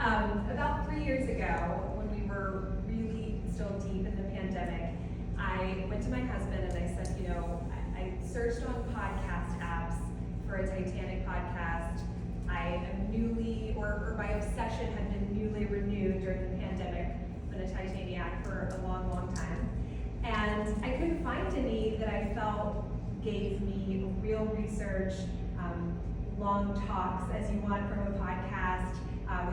About 3 years ago, when we were really still deep in the pandemic, I went to my husband and I said, I searched on podcast apps for a Titanic podcast. I am or my obsession had been newly renewed during the pandemic. I've been a Titaniac for a long, long time. And I couldn't find any that I felt gave me real research, long talks as you want from a podcast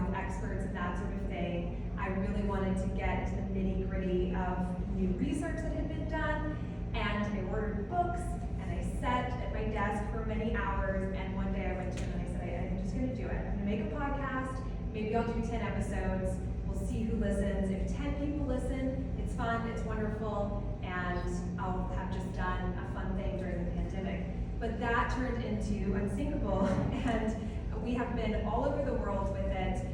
with experts and that sort of thing. I really wanted to get into the nitty-gritty of new research that had been done, and I ordered books, and I sat at my desk for many hours, and one day I went to him and I said, I'm just gonna do it. I'm gonna make a podcast, maybe I'll do 10 episodes, we'll see who listens. If 10 people listen, it's fun, it's wonderful, and I'll have just done a fun thing during the pandemic. But that turned into Unsinkable, and we have been all over the world with it.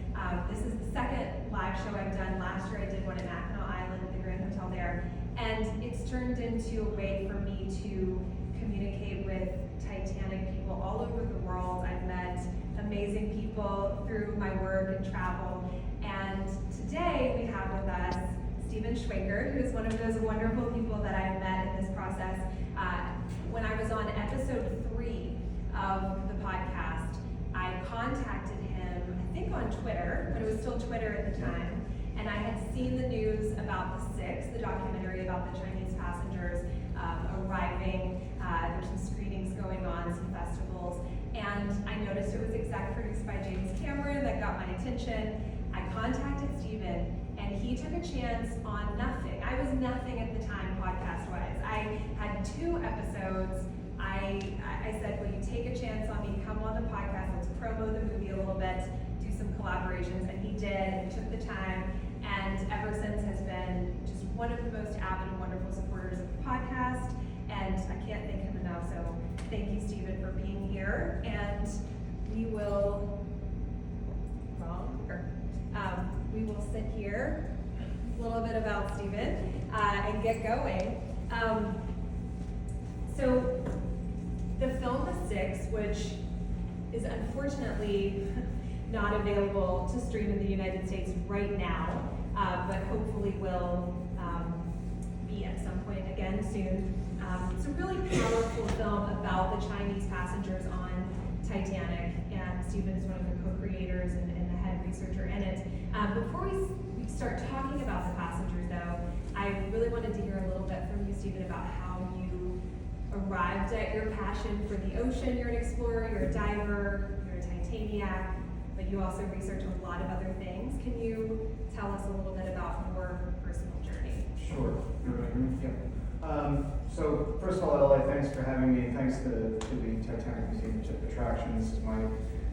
This is the second live show I've done. Last year I did one at Mackinac Island at the Grand Hotel there, and it's turned into a way for me to communicate with Titanic people all over the world. I've met amazing people through my work and travel, and today we have with us Steven Schwankert, who is one of those wonderful people that I've met in this process. When I was on episode 3 of the podcast, I contacted him, I think on Twitter, when it was still Twitter at the time, and I had seen the news about the 6, the documentary about the Chinese passengers arriving. There's some screenings going on, some festivals, and I noticed it was exec produced by James Cameron. That got my attention. I contacted Steven, and he took a chance on nothing. I was nothing at the time, podcast-wise. I had 2 episodes. I said, will you take a chance on me, come on the podcast, let's promo the movie a little bit, do some collaborations, and he did, he took the time, and ever since has been just one of the most avid and wonderful supporters of the podcast, and I can't thank him enough, so thank you, Steven, for being here, and we will, we will sit here, a little bit about Steven, and get going. So the film The 6, which is unfortunately not available to stream in the United States right now, but hopefully will be at some point again soon. It's a really powerful film about the Chinese passengers on Titanic, and Steven is one of the co-creators and the head researcher in it. Before we start talking about the passengers, though, I really wanted to hear a little bit from you, Steven, about how you arrived at your passion for the ocean. You're an explorer, you're a diver, you're a Titaniac, but you also research a lot of other things. Can you tell us a little bit about your personal journey? Sure. Yeah. So first of all, LA, thanks for having me. Thanks to the Titanic Museum Attraction. This is my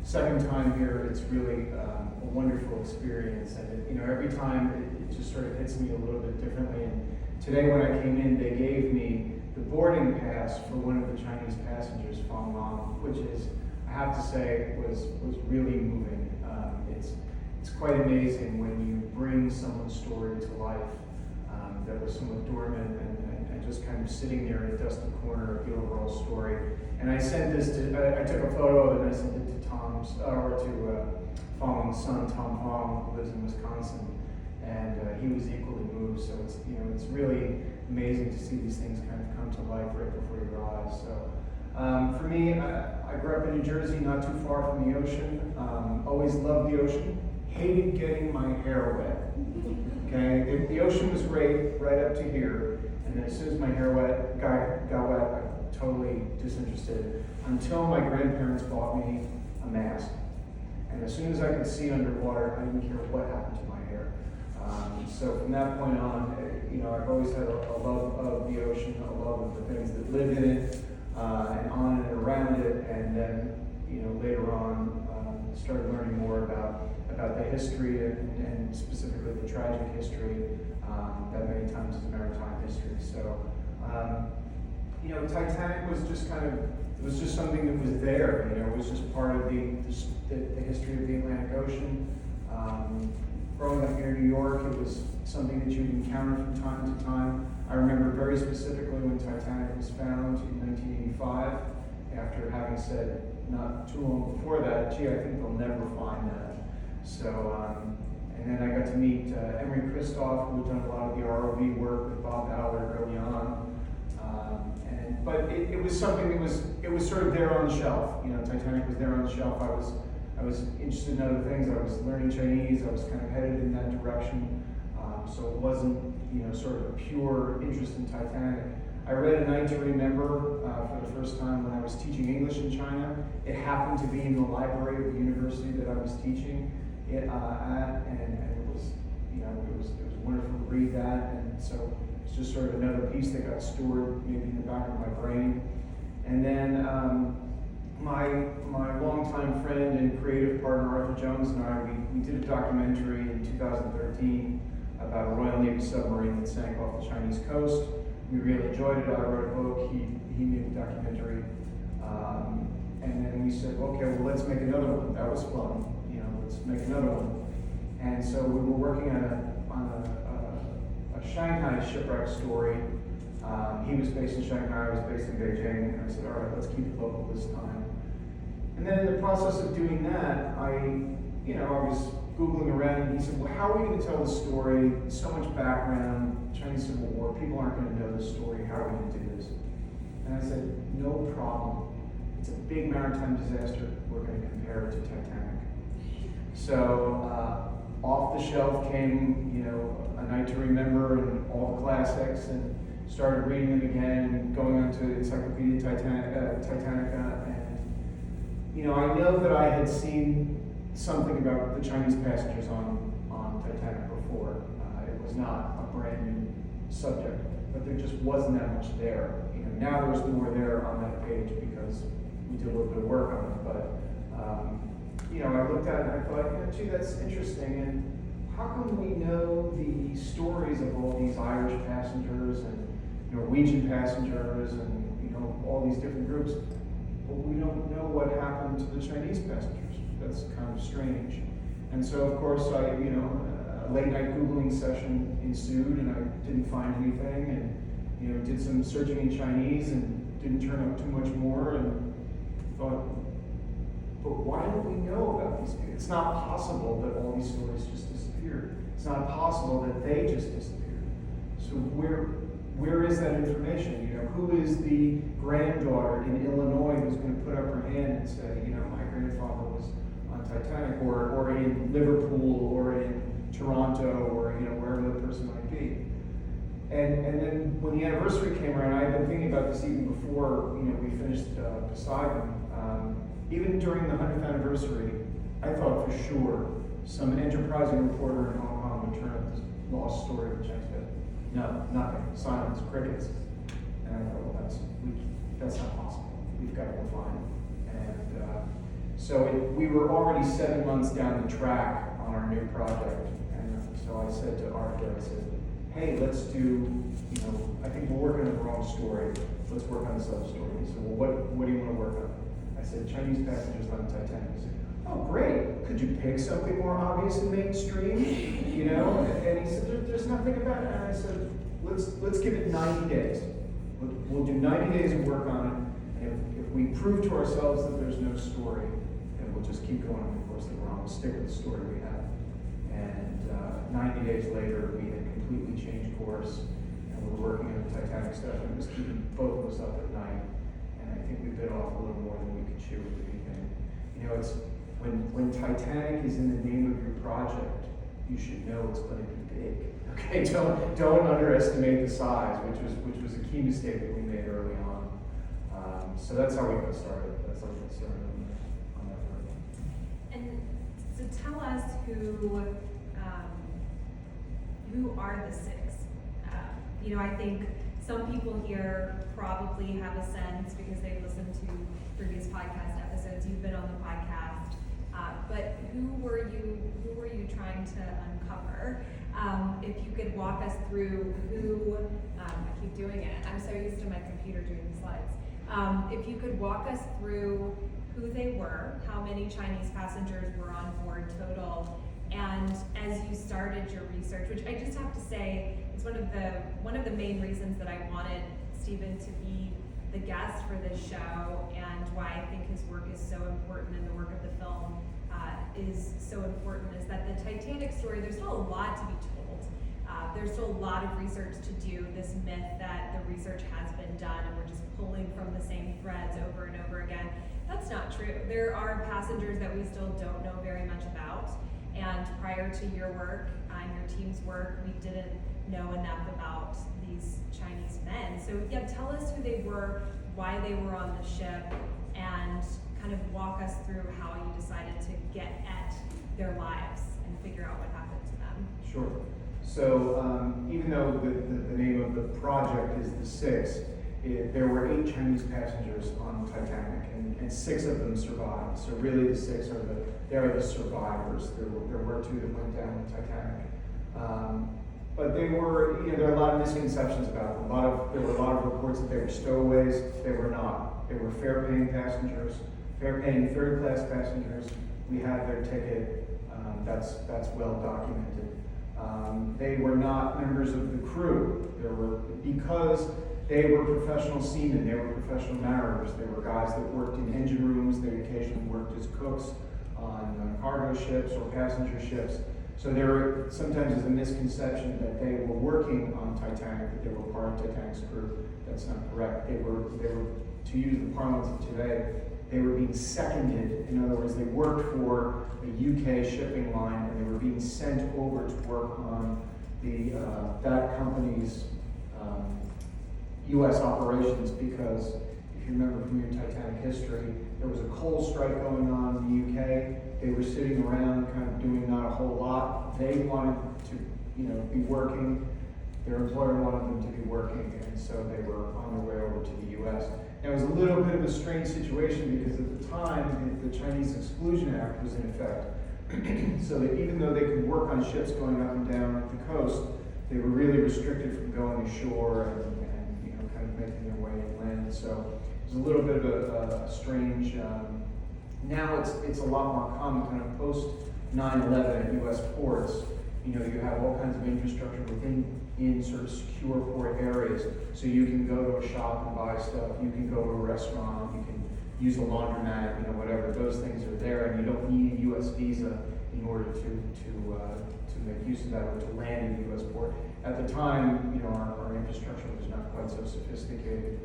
second time here. It's really a wonderful experience, and every time it just sort of hits me a little bit differently. And today, when I came in, they gave me the boarding pass for one of the Chinese passengers, Fong Long, which is, I have to say, was really moving. It's quite amazing when you bring someone's story to life that was somewhat dormant and just kind of sitting there in a dusty corner of the overall story. And I sent this I took a photo of it and I sent it to Fong's son, Tom Fong, who lives in Wisconsin, and he was equally moved. So it's really amazing to see these things kind of come to life right before your eyes. So for me, I grew up in New Jersey, not too far from the ocean. Always loved the ocean. Hated getting my hair wet. Okay, the ocean was great right up to here, and then as soon as my hair got wet, I was totally disinterested. Until my grandparents bought me a mask, and as soon as I could see underwater, I didn't care what happened to my hair. So from that point on, I've always had a love of the ocean, a love of the things that live in it, and on and around it, and then later on started learning more about the history and specifically the tragic history that many times is maritime history. So Titanic was just it was just something that was there. It was just part of the history of the Atlantic Ocean. Growing up here in New York, it was something that you'd encounter from time to time. I remember very specifically when Titanic was found in 1985, after having said not too long before that, gee, I think they'll never find that. So, and then I got to meet Emery Christoph, who had done a lot of the ROV work with Bob Ballard early on. But it was something that was sort of there on the shelf. You know, Titanic was there on the shelf. I was interested in other things. I was learning Chinese. I was kind of headed in that direction. So it wasn't, you know, sort of a pure interest in Titanic. I read A Night to Remember for the first time when I was teaching English in China. It happened to be in the library of the university that I was teaching at, and it was, you know, it was wonderful to read that. And so it's just sort of another piece that got stored maybe in the back of my brain. And then my longtime friend and creative partner Arthur Jones and I, we did a documentary in 2013 about a Royal Navy submarine that sank off the Chinese coast. We really enjoyed it. I wrote a book. He made a documentary, and then we said, okay, well, let's make another one. That was fun, you know. Let's make another one. And so we were working on a Shanghai shipwreck story. He was based in Shanghai. I was based in Beijing. And I said, all right, let's keep it local this time. And then in the process of doing that, I was Googling around, and he said, well, how are we going to tell the story? So much background, Chinese Civil War, people aren't going to know the story, how are we going to do this? And I said, no problem. It's a big maritime disaster, we're going to compare it to Titanic. So off the shelf came, you know, A Night to Remember and all the classics, and started reading them again, and going on to Encyclopedia Titanica, and, you know, I know that I had seen something about the Chinese passengers on Titanic before. It was not a brand new subject, but there just wasn't that much there. You know, now there's more there on that page because we did a little bit of work on it. But you know, I looked at it and I thought, you know, gee, that's interesting. And how come we know the stories of all these Irish passengers and Norwegian passengers and, you know, all these different groups, but we don't know what happened to the Chinese passengers? That's kind of strange. And so, of course, a late night Googling session ensued, and I didn't find anything, and, you know, did some searching in Chinese and didn't turn up too much more, and thought, but why don't we know about these people? It's not possible that all these stories just disappeared. It's not possible that they just disappeared. So where is that information? You know, who is the granddaughter in Illinois who's going to put up her hand and say, you know, my grandfather was on Titanic, or in Liverpool, or in Toronto, or, you know, wherever the person might be. And then when the anniversary came around, I had been thinking about this even before, you know, we finished Poseidon. Even during the 100th anniversary, I thought for sure some enterprising reporter in Hong Kong would turn up this lost story of the Chinese. No, nothing. Silence, crickets. And I thought, well, that's not possible. We've got to go find it. And so we were already 7 months down the track on our new project. And so I said to Arthur, I said, hey, let's do, you know, I think we're working on the wrong story. Let's work on this other story. He said, well, what do you want to work on? I said, Chinese passengers on the Titanic. He said, oh, great. Could you pick something more obvious and mainstream? You know? And he said, there's nothing about it. And I said, let's give it 90 days. We'll do 90 days of work on it. And if we prove to ourselves that there's no story, then we'll just keep going on the course that we're on. We'll stick with the story we have. And 90 days later, we had completely changed course. And we were working on the Titanic stuff, and it was keeping both of us up at night. And I think we bit off a little more than we could chew at the beginning. You know, it's when Titanic is in the name of your project, you should know it's going to be big. Okay, don't underestimate the size, which was a key mistake that we made early on. So that's how we got started. That's how we got started on that project. And so tell us who are the six? You know, I think some people here probably have a sense because they've listened to previous podcast episodes. You've been on the podcast, but who were you trying to uncover? If you could walk us through who, I keep doing it. I'm so used to my computer doing the slides. If you could walk us through who they were, how many Chinese passengers were on board total, and as you started your research, which I just have to say, it's one of the main reasons that I wanted Steven to be the guest for this show, and why I think his work is so important in the work of the film is so important is that the Titanic story, there's still a lot to be told. There's still a lot of research to do. This myth that the research has been done and we're just pulling from the same threads over and over again, that's not true. There are passengers that we still don't know very much about. And prior to your work and your team's work, we didn't know enough about these Chinese men. So yeah, tell us who they were, why they were on the ship, and kind of walk us through how you decided to get at their lives and figure out what happened to them. Sure. So even though the name of the project is the Six, there were 8 Chinese passengers on Titanic, and 6 of them survived. So really, the 6 are the survivors. There were 2 that went down in Titanic, but they were, there are a lot of misconceptions about them. There were a lot of reports that they were stowaways. They were not. They were fare-paying passengers, fare-paying third-class passengers. We had their ticket. That's well documented. They were not members of the crew. Because they were professional seamen, they were professional mariners. They were guys that worked in engine rooms. They occasionally worked as cooks on cargo ships or passenger ships. So sometimes is a misconception that they were working on Titanic, that they were part of Titanic's crew. That's not correct. They were, to use the parlance of today, they were being seconded. In other words, they worked for a UK shipping line, and they were being sent over to work on that company's U.S. operations, because if you remember from your Titanic history, there was a coal strike going on in the UK. They were sitting around kind of doing not a whole lot. They wanted to be working. Their employer wanted them to be working, and so they were on their way over to the U.S. Now, it was a little bit of a strange situation because at the time, the Chinese Exclusion Act was in effect. So that even though they could work on ships going up and down the coast, they were really restricted from going ashore and kind of making their way inland. So it was a little bit of a strange. Now it's a lot more common, kind of post 9/11 at U.S. ports. You have all kinds of infrastructure in sort of secure port areas. So you can go to a shop and buy stuff. You can go to a restaurant. You can use a laundromat. Whatever. Those things are there, and you don't need a U.S. visa in order to make use of that or to land in the U.S. port. At the time, our infrastructure was not quite so sophisticated.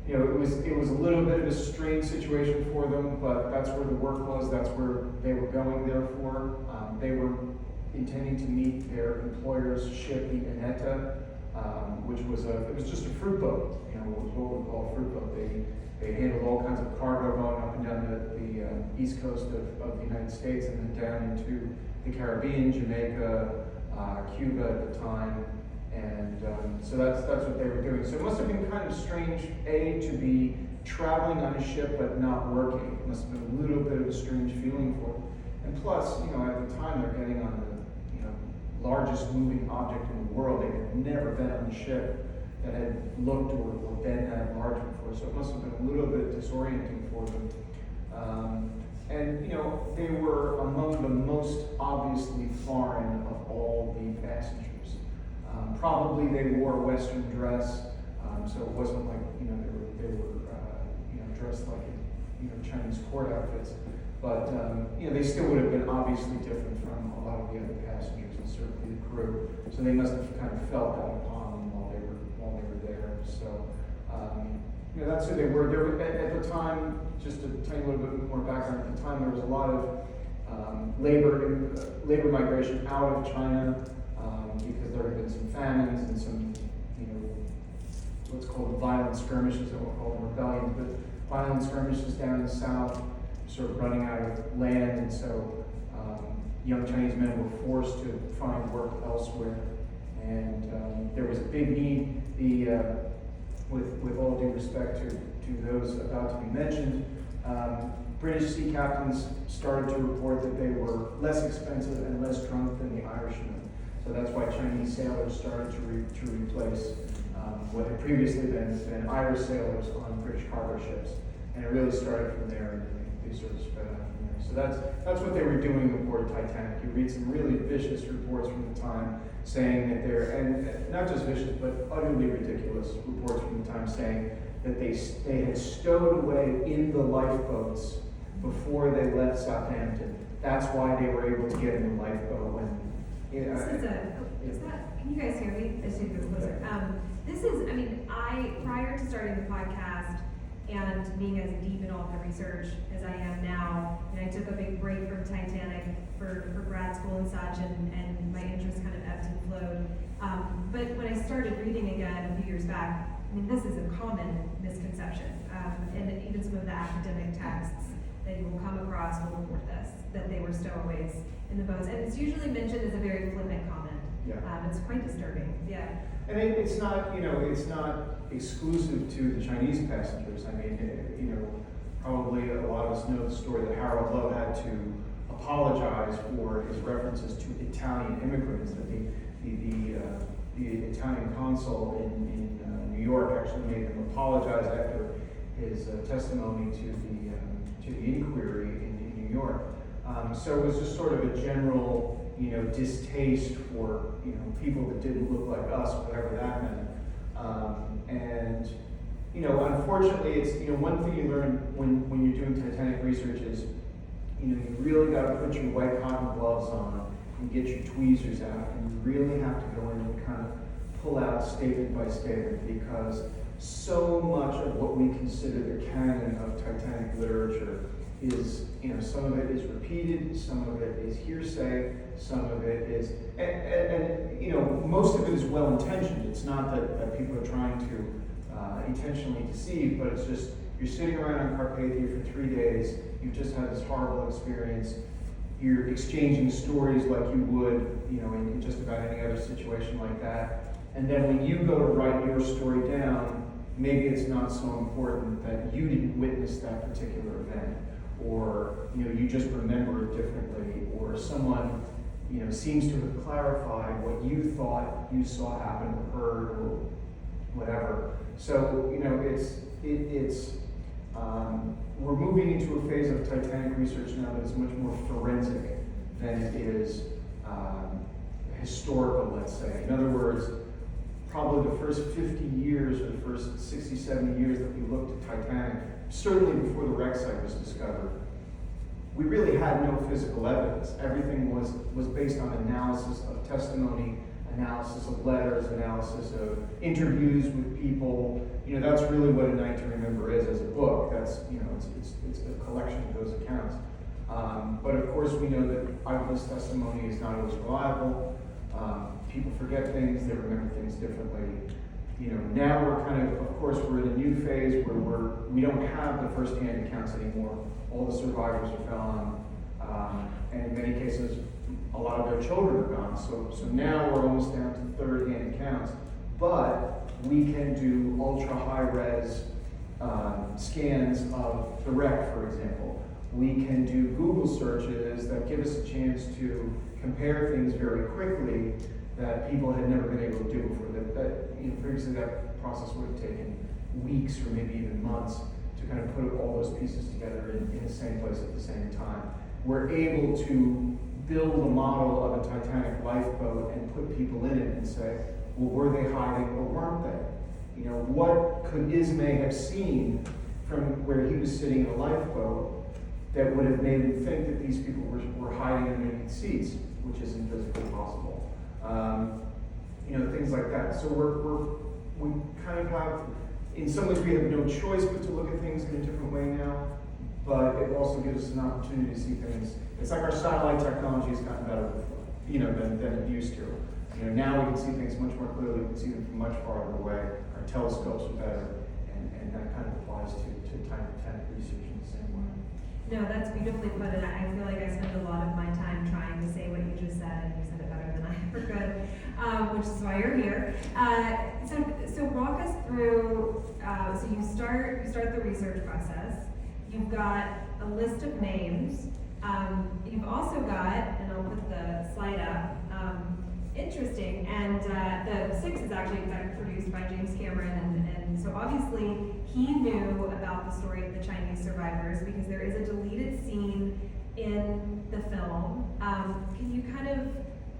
It was a little bit of a strange situation for them, but that's where the work was. That's where they were going there for. They were intending to meet their employer's ship, the Ineta, which was it was just a fruit boat. It was what we call a fruit boat. They handled all kinds of cargo going up and down the east coast of the United States and then down into the Caribbean, Jamaica, Cuba at the time. And so that's what they were doing. So it must have been kind of strange, to be traveling on a ship but not working. It must have been a little bit of a strange feeling for them. And plus, at the time they're getting on the largest moving object in the world. They had never been on a ship that had looked or been that large before. So it must have been a little bit disorienting for them. They were among the most obviously foreign of all the passengers. Probably they wore Western dress, so it wasn't like they were dressed like Chinese court outfits, but they still would have been obviously different from a lot of the other passengers and certainly the crew. So they must have kind of felt that upon them while they were there. So that's who they were. There were at the time. Just to tell you a little bit more background, at the time there was a lot of labor migration out of China. Because there had been some famines and some, what's called violent skirmishes, I won't call them rebellions, but violent skirmishes down in the south, sort of running out of land, and so young Chinese men were forced to find work elsewhere. And there was a big need. With all due respect to those about to be mentioned, British sea captains started to report that they were less expensive and less drunk than the Irishmen. So that's why Chinese sailors started to replace what had previously been Irish sailors on British cargo ships. And it really started from there, and they sort of spread out from there. So that's what they were doing aboard Titanic. You read some really vicious reports from the time saying that and not just vicious, but utterly ridiculous reports from the time saying that they had stowed away in the lifeboats before they left Southampton. That's why they were able to get in the lifeboat when. Can you guys hear me? I should go closer. Prior to starting the podcast and being as deep in all the research as I am now, and I took a big break from Titanic for grad school and such, and my interest kind of ebbed and flowed. But when I started reading again a few years back, this is a common misconception, and even some of the academic texts that you will come across will report this, that they were stowaways in the boats, and it's usually mentioned as a very flippant comment. Yeah. It's quite disturbing. Yeah. And it's not, it's not exclusive to the Chinese passengers. Probably a lot of us know the story that Harold Lowe had to apologize for his references to Italian immigrants. That the Italian consul in New York actually made him apologize after his testimony to the inquiry in New York. So it was just sort of a general, distaste for, people that didn't look like us, whatever that meant. Unfortunately, it's, one thing you learn when you're doing Titanic research is, you really got to put your white cotton gloves on and get your tweezers out, and you really have to go in and kind of pull out statement by statement, because so much of what we consider the canon of Titanic literature is, some of it is repeated, some of it is hearsay, some of it is, and most of it is well intentioned. It's not that people are trying to intentionally deceive, but it's just, you're sitting around on Carpathia for 3 days, you've just had this horrible experience, you're exchanging stories like you would, in just about any other situation like that, and then when you go to write your story down, maybe it's not so important that you didn't witness that particular event, or you just remember it differently, or someone seems to have clarified what you thought you saw happen or heard or whatever. So we're moving into a phase of Titanic research now that is much more forensic than it is historical, let's say. In other words, probably the first 50 years or the first 60, 70 years that we looked at Titanic, certainly before the wreck site was discovered, we really had no physical evidence. Everything was based on analysis of testimony, analysis of letters, analysis of interviews with people. That's really what A Night to Remember is as a book. That's, it's a collection of those accounts. But of course we know that eyewitness testimony is not always reliable. People forget things, they remember things differently. Now we're of course, we're in a new phase where we don't have the first-hand accounts anymore. All the survivors are gone, and in many cases, a lot of their children are gone. So now we're almost down to third-hand accounts, but we can do ultra-high-res scans of the wreck, for example. We can do Google searches that give us a chance to compare things very quickly that people had never been able to do before. Previously that process would have taken weeks or maybe even months to kind of put all those pieces together in the same place at the same time. We're able to build a model of a Titanic lifeboat and put people in it and say, well, were they hiding or weren't they? What could Ismay have seen from where he was sitting in a lifeboat that would have made him think that these people were hiding underneath seats, which isn't physically possible. Things like that. So we kind of have, in some ways we have no choice but to look at things in a different way now, but it also gives us an opportunity to see things. It's like our satellite technology has gotten better, than it used to. Now we can see things much more clearly, we can see them from much farther away, our telescopes are better, and that kind of applies to Titanic research in the same way. No, that's beautifully put, and I feel like I spend a lot of my time trying to say what you just said, and you said it better than I ever could, which is why you're here. So walk us through, so you start the research process, you've got a list of names, you've also got, and I'll put the slide up, interesting, and the 6 is actually produced by James Cameron, and so obviously he knew about the story of the Chinese survivors because there is a deleted scene in the film. Can you kind of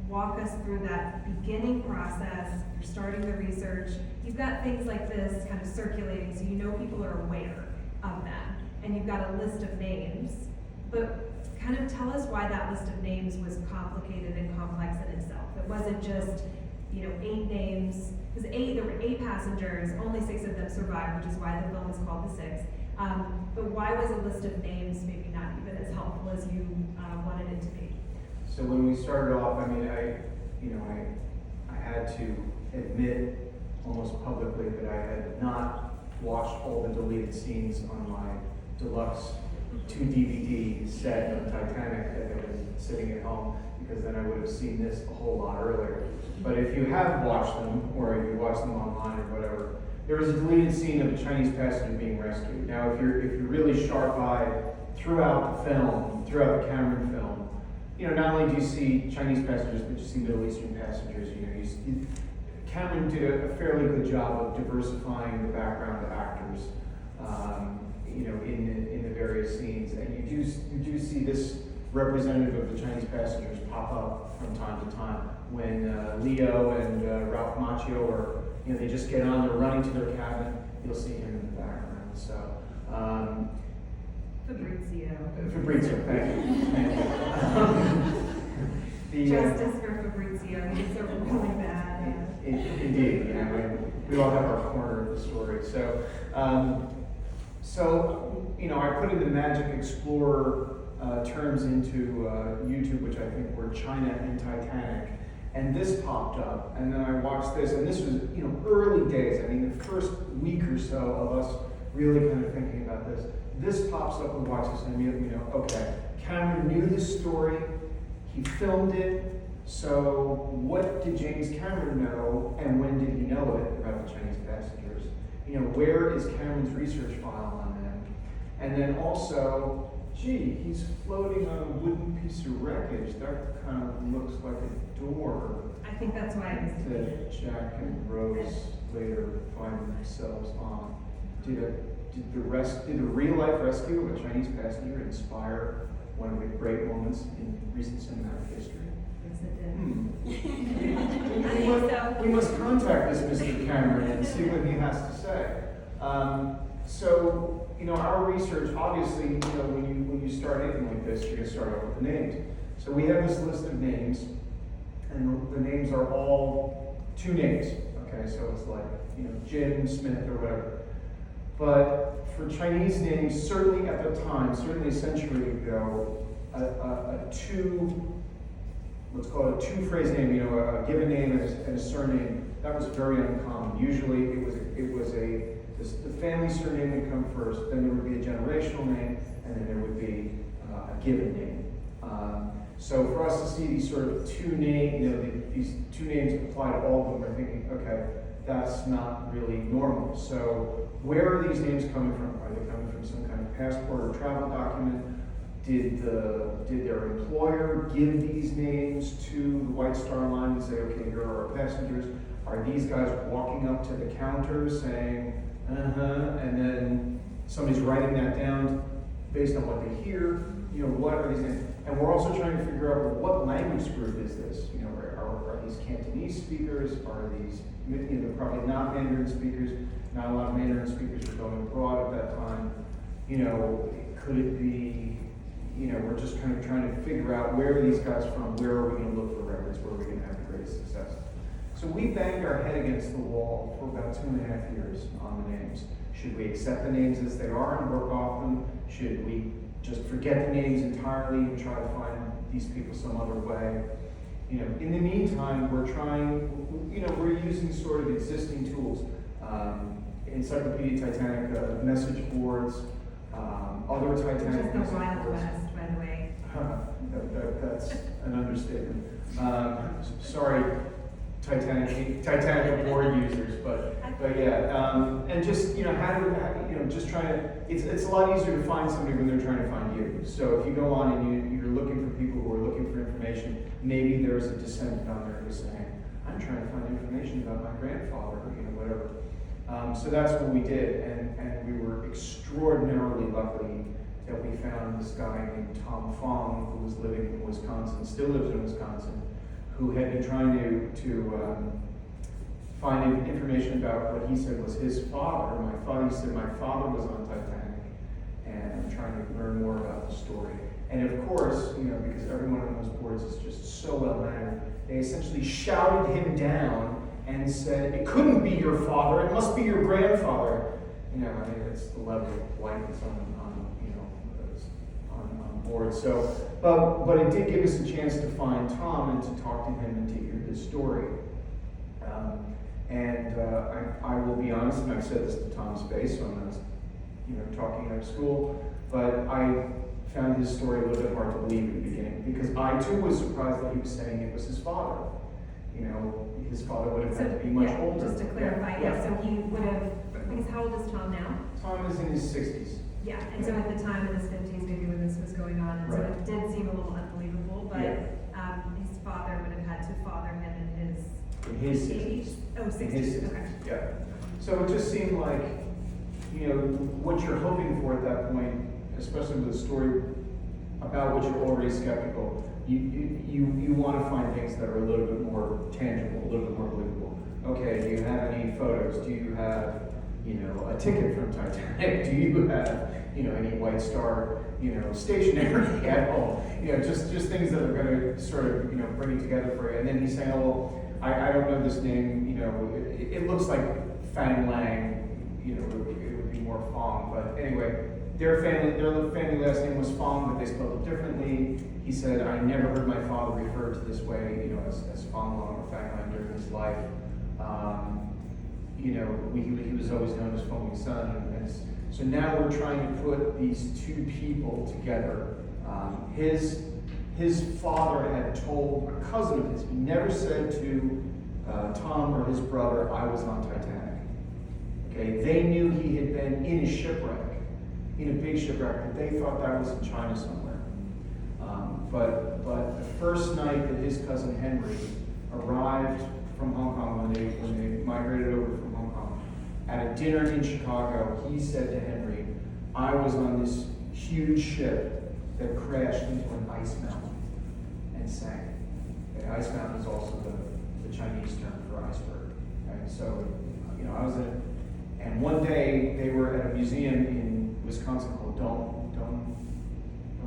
walk us through that beginning process? You're starting the research, you've got things like this kind of circulating so you know people are aware of them, and you've got a list of names. but kind of tell us why that list of names was complicated and complex in itself. It wasn't just, 8 names, because there were 8 passengers, only 6 of them survived, which is why the film is called The Six. But why was a list of names maybe not even as helpful as you wanted it to be? So when we started off, I had to admit almost publicly that I had not watched all the deleted scenes on my deluxe 2 DVD set of Titanic that had been sitting at home, because then I would have seen this a whole lot earlier. But if you have watched them, or if you watch them online or whatever, there was a deleted scene of a Chinese passenger being rescued. Now, if you're really sharp-eyed throughout the film, throughout the Cameron film, not only do you see Chinese passengers, but you see Middle Eastern passengers. Cameron did a fairly good job of diversifying the background of actors, in the various scenes, and you do see this representative of the Chinese passengers pop up from time to time when Leo and Ralph Macchio are, they just get on, they're running to their cabin. You'll see him in the background. So. Fabrizio, thank you. Justice for Fabrizio, he's so really bad. Indeed, we all have our corner of the story. So, I put in the Magic Explorer terms into YouTube, which I think were China and Titanic, and this popped up, and then I watched this, and this was, early days. The first week or so of us really kind of thinking about this. This pops up and watch this, and immediately okay, Cameron knew this story, he filmed it, so what did James Cameron know, and when did he know it about the Chinese passengers? Where is Cameron's research file on them? And then also, he's floating on a wooden piece of wreckage. That kind of looks like a door. I think that's why it was that Jack and Rose later find themselves on. Did the real life rescue of a Chinese passenger inspire one of the great moments in recent cinematic history? Yes, it did. We must contact this Mr. Cameron and see what he has to say. Our research, obviously, when you start anything like this, you're going to start out with the names. So we have this list of names, and the names are all 2 names. Okay, so it's like Jim Smith or whatever. But for Chinese names, certainly at the time, certainly a century ago, let's call it a 2-phrase name, a given name and a surname, that was very uncommon. Usually the family surname would come first, then there would be a generational name, and then there would be a given name. So for us to see these sort of 2 names, these 2 names apply to all of them, we're thinking, okay, that's not really normal. So where are these names coming from? Are they coming from some kind of passport or travel document? Did their employer give these names to the White Star Line and say, okay, here are our passengers? Are these guys walking up to the counter saying, and then somebody's writing that down based on what they hear? What are these names? And we're also trying to figure out, what language group is this? Are these Cantonese speakers? Are these, they're probably not Mandarin speakers. Not a lot of Mandarin speakers were going abroad at that time. Could it be, we're just kind of trying to figure out where are these guys from? Where are we going to look for records? Where are we going to have the greatest success? So we banged our head against the wall for about 2.5 years on the names. Should we accept the names as they are and work off them? Should we just forget the names entirely and try to find these people some other way? In the meantime, we're using sort of existing tools. Encyclopedia Titanic, message boards, other Titanic Which is the message Wild boards. West, by the way. That's an understatement. Sorry, Titanic board users, but yeah, and just just trying to. It's a lot easier to find somebody when they're trying to find you. So if you go on and you're looking for people who are looking for information, maybe there's a descendant on there who's saying, "I'm trying to find information about my grandfather," or whatever. So that's what we did, and we were extraordinarily lucky that we found this guy named Tom Fong, who was living in Wisconsin, still lives in Wisconsin, who had been trying to find information about what he said was his father. He said, my father was on Titanic, and I'm trying to learn more about the story. And of course, because everyone on those boards is just so well-mannered, they essentially shouted him down and said, "It couldn't be your father, it must be your grandfather." It's the level of politeness on board. So, but it did give us a chance to find Tom and to talk to him and to hear his story. I will be honest, and I've said this to Tom's face, so I'm not, talking out of school, but I found his story a little bit hard to believe in the beginning, because I too was surprised that he was saying it was his father. His father would have had to be much older. Just to clarify, so he would have, because how old is Tom now? Tom is in his 60s. Yeah, and so at the time in his 50s, maybe when this was going on, and so Right. it did seem a little unbelievable, but his father would have had to father him in his 60s. Oh, 60s. In his 60s. Okay. Yeah. So it just seemed like, what you're hoping for at that point, especially with a story about which you're already skeptical, you want to find things that are a little bit more tangible, a little bit more believable. Okay, do you have any photos? Do you have, a ticket from Titanic? Do you have, any White Star, stationery at home? Just things that are going to sort of, bring it together for you. And then he's saying, oh, well, I don't know this name, it looks like Fang Lang, it would be more Fong, but anyway, their family last name was Fong, but they spelled it differently. He said, I never heard my father referred to this way, as Fong Long or Fang Lang during his life. He was always known as Feng Son, and so now we're trying to put these two people together. His father had told a cousin of his, he never said to Tom or his brother, I was on Titanic. Okay, they knew he had been in a shipwreck, in a big shipwreck, but they thought that was in China somewhere. But the first night that his cousin Henry arrived from Hong Kong, when they migrated over from Hong Kong, at a dinner in Chicago, he said to Henry, I was on this huge ship that crashed into an ice mountain and sank. Okay, ice mountain is also the Chinese term for iceberg. Okay? So, I was in it. And one day they were at a museum in Wisconsin called Dome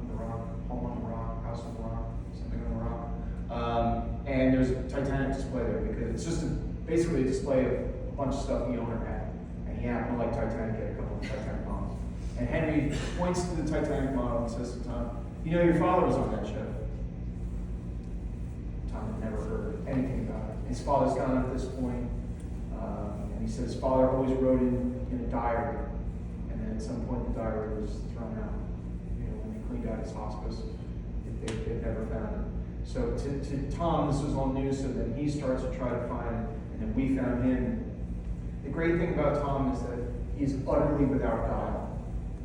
the Rock, Home on the Rock, House on the Rock, something on the Rock. And there's a Titanic display there because it's just basically a display of a bunch of stuff the owner had. And he happened to like Titanic, had a couple of Titanic models. And Henry points to the Titanic model and says to Tom, your father was on that ship. Tom had never heard anything about it. His father's gone at this point. And he said his father always wrote in a diary. And then at some point the diary was thrown out. When they cleaned out his hospice, they'd never found it. So to Tom, this was all new, so then he starts to try to find it, and then we found him. The great thing about Tom is that he's utterly without guile.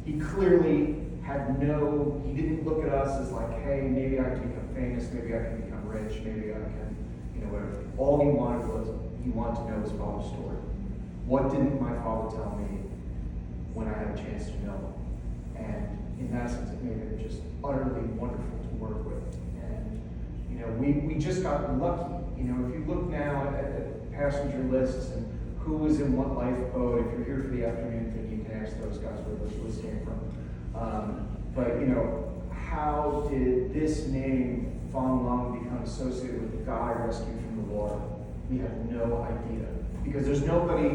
He clearly he didn't look at us as like, hey, maybe I can become famous, maybe I can become rich, maybe I can, whatever. All he wanted to know his father's story. What didn't my father tell me when I had a chance to know him? And in that sense, it made it just utterly wonderful to work with. And, we just got lucky. If you look now at the passenger lists and who was in what lifeboat, if you're here for the afternoon thing, you can ask those guys where those lists came from. But how did this name, Fong Long, become associated with the guy rescued from the water? We have no idea. Because there's nobody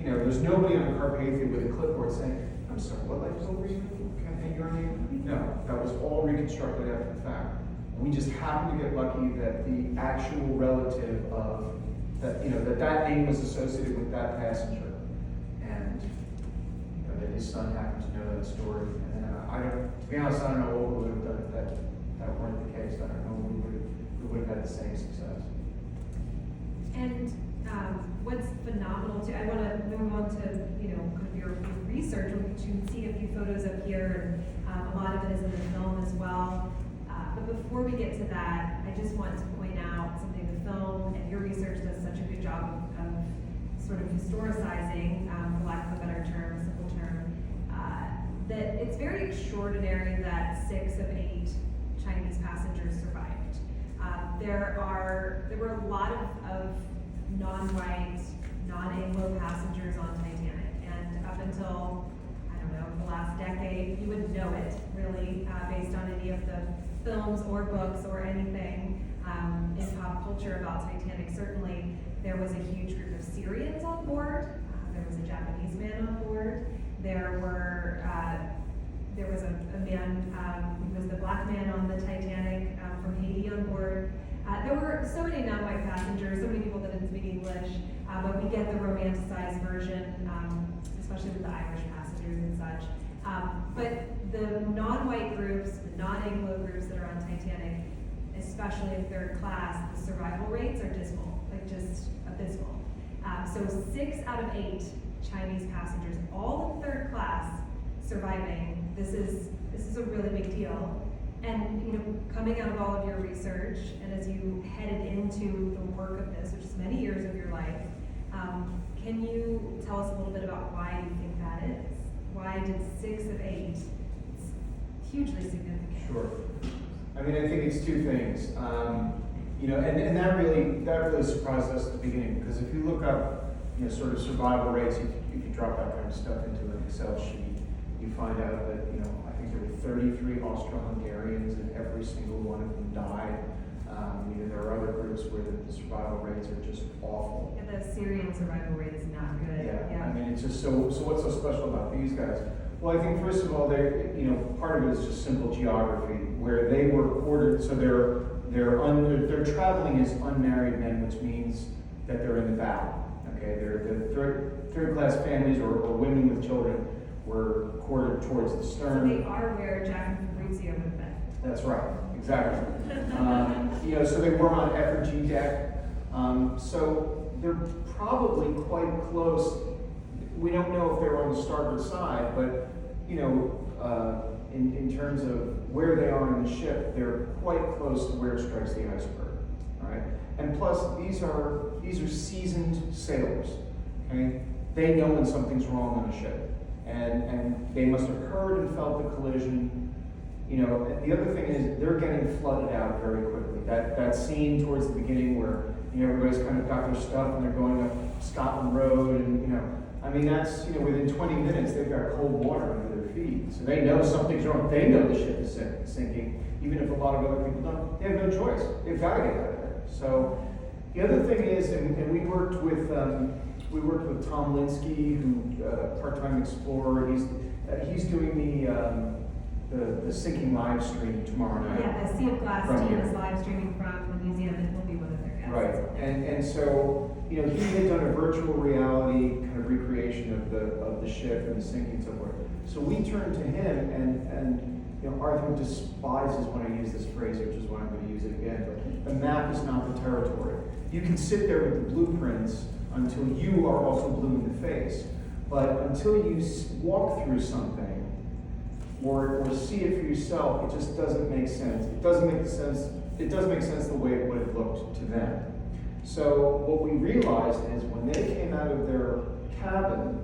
on the Carpathia with a clipboard saying, I'm sorry, what lifeboat were you in? Can I take your name? No, that was all reconstructed after the fact. We just happened to get lucky that the actual relative of that name was associated with that passenger, and that his son happened to know that story. And to be honest, I don't know what we would have done if that weren't the case. I don't know if we would have had the same success. And what's phenomenal too, I want to move on to kind of your research. You can see a few photos up here, and a lot of it is in the film as well. But before we get to that, I just want to point out something the film and your research does such a good job of sort of historicizing, for lack of a better term, simple term, that it's very extraordinary that 6 of 8 Chinese passengers survived. There were a lot of non-white, non-Anglo passengers on Titanic, and up until, I don't know, the last decade. You would know it, really, based on any of the films or books or anything in pop culture about Titanic. Certainly, there was a huge group of Syrians on board. There was a Japanese man on board. There was a man who was the black man on the Titanic from Haiti on board. There were so many non-white passengers, so many people that didn't speak English, but we get the romanticized version, especially with the Irish passengers and such. But the non-white groups, the non-Anglo groups that are on Titanic, especially in third class, the survival rates are dismal, like just abysmal. So 6 out of 8 Chinese passengers, all in third class, surviving. This is a really big deal. And coming out of all of your research, and as you headed into the work of this, which is many years of your life, can you tell us a little bit about why you think that is? Why did 6 of 8? It's hugely significant. Sure. I mean, I think it's two things. And that really surprised us at the beginning, because if you look up, sort of survival rates, if you drop that kind of stuff into an Excel sheet, you find out that, I think there were 33 Austro-Hungarians, and every single one of them died. There are other groups where the survival rates are just awful. Yeah, the Syrian survival rate is not good. Yeah. I mean, it's just so what's so special about these guys? Well, I think first of all, part of it is just simple geography, where they were quartered, so they're traveling as unmarried men, which means that they're in the bow. Okay, they're the third class families or women with children were quartered towards the stern. So they are where Jack and Fabrizio would have been. That's right, exactly. So they were on effigy deck. So they're probably quite close. We don't know if they're on the starboard side, but in terms of where they are in the ship, they're quite close to where it strikes the iceberg. All right, and plus these are seasoned sailors. Okay, they know when something's wrong on a ship, and they must have heard and felt the collision. The other thing is they're getting flooded out very quickly. That scene towards the beginning where everybody's kind of got their stuff and they're going up Scotland Road, and that's within 20 minutes they've got cold water under their feet, so they know something's wrong. They know the ship is sinking, even if a lot of other people don't. They have no choice. They've got to get out of there. So the other thing is, and we worked with Tom Linsky, who part-time explorer. He's doing the sinking live stream tomorrow night. Yeah, the Sea of Glass team is live streaming from the museum, and will be one of their guests. Right, and so he had done a virtual reality kind of recreation of the ship and the sinking and so forth. So we turned to him, and Arthur despises when I use this phrase, which is why I'm going to use it again. But the map is not the territory. You can sit there with the blueprints until you are also blue in the face, but until you walk through something or see it for yourself, it just doesn't make sense. It doesn't make sense. It does make sense the way it would have looked to them. So what we realized is when they came out of their cabin,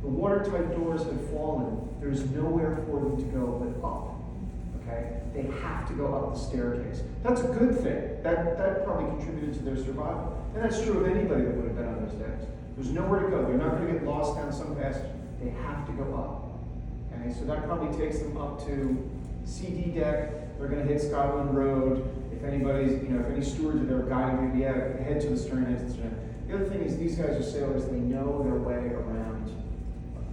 the watertight doors had fallen. There's nowhere for them to go but up. Okay? They have to go up the staircase. That's a good thing. That probably contributed to their survival. And that's true of anybody that would have been on those decks. There's nowhere to go. They're not going to get lost down some passage. They have to go up. Okay? So that probably takes them up to CD deck. They're going to hit Scotland Road. If anybody's, if any stewards are there guiding them, head to the stern, head to the stern. The other thing is these guys are sailors. They know their way around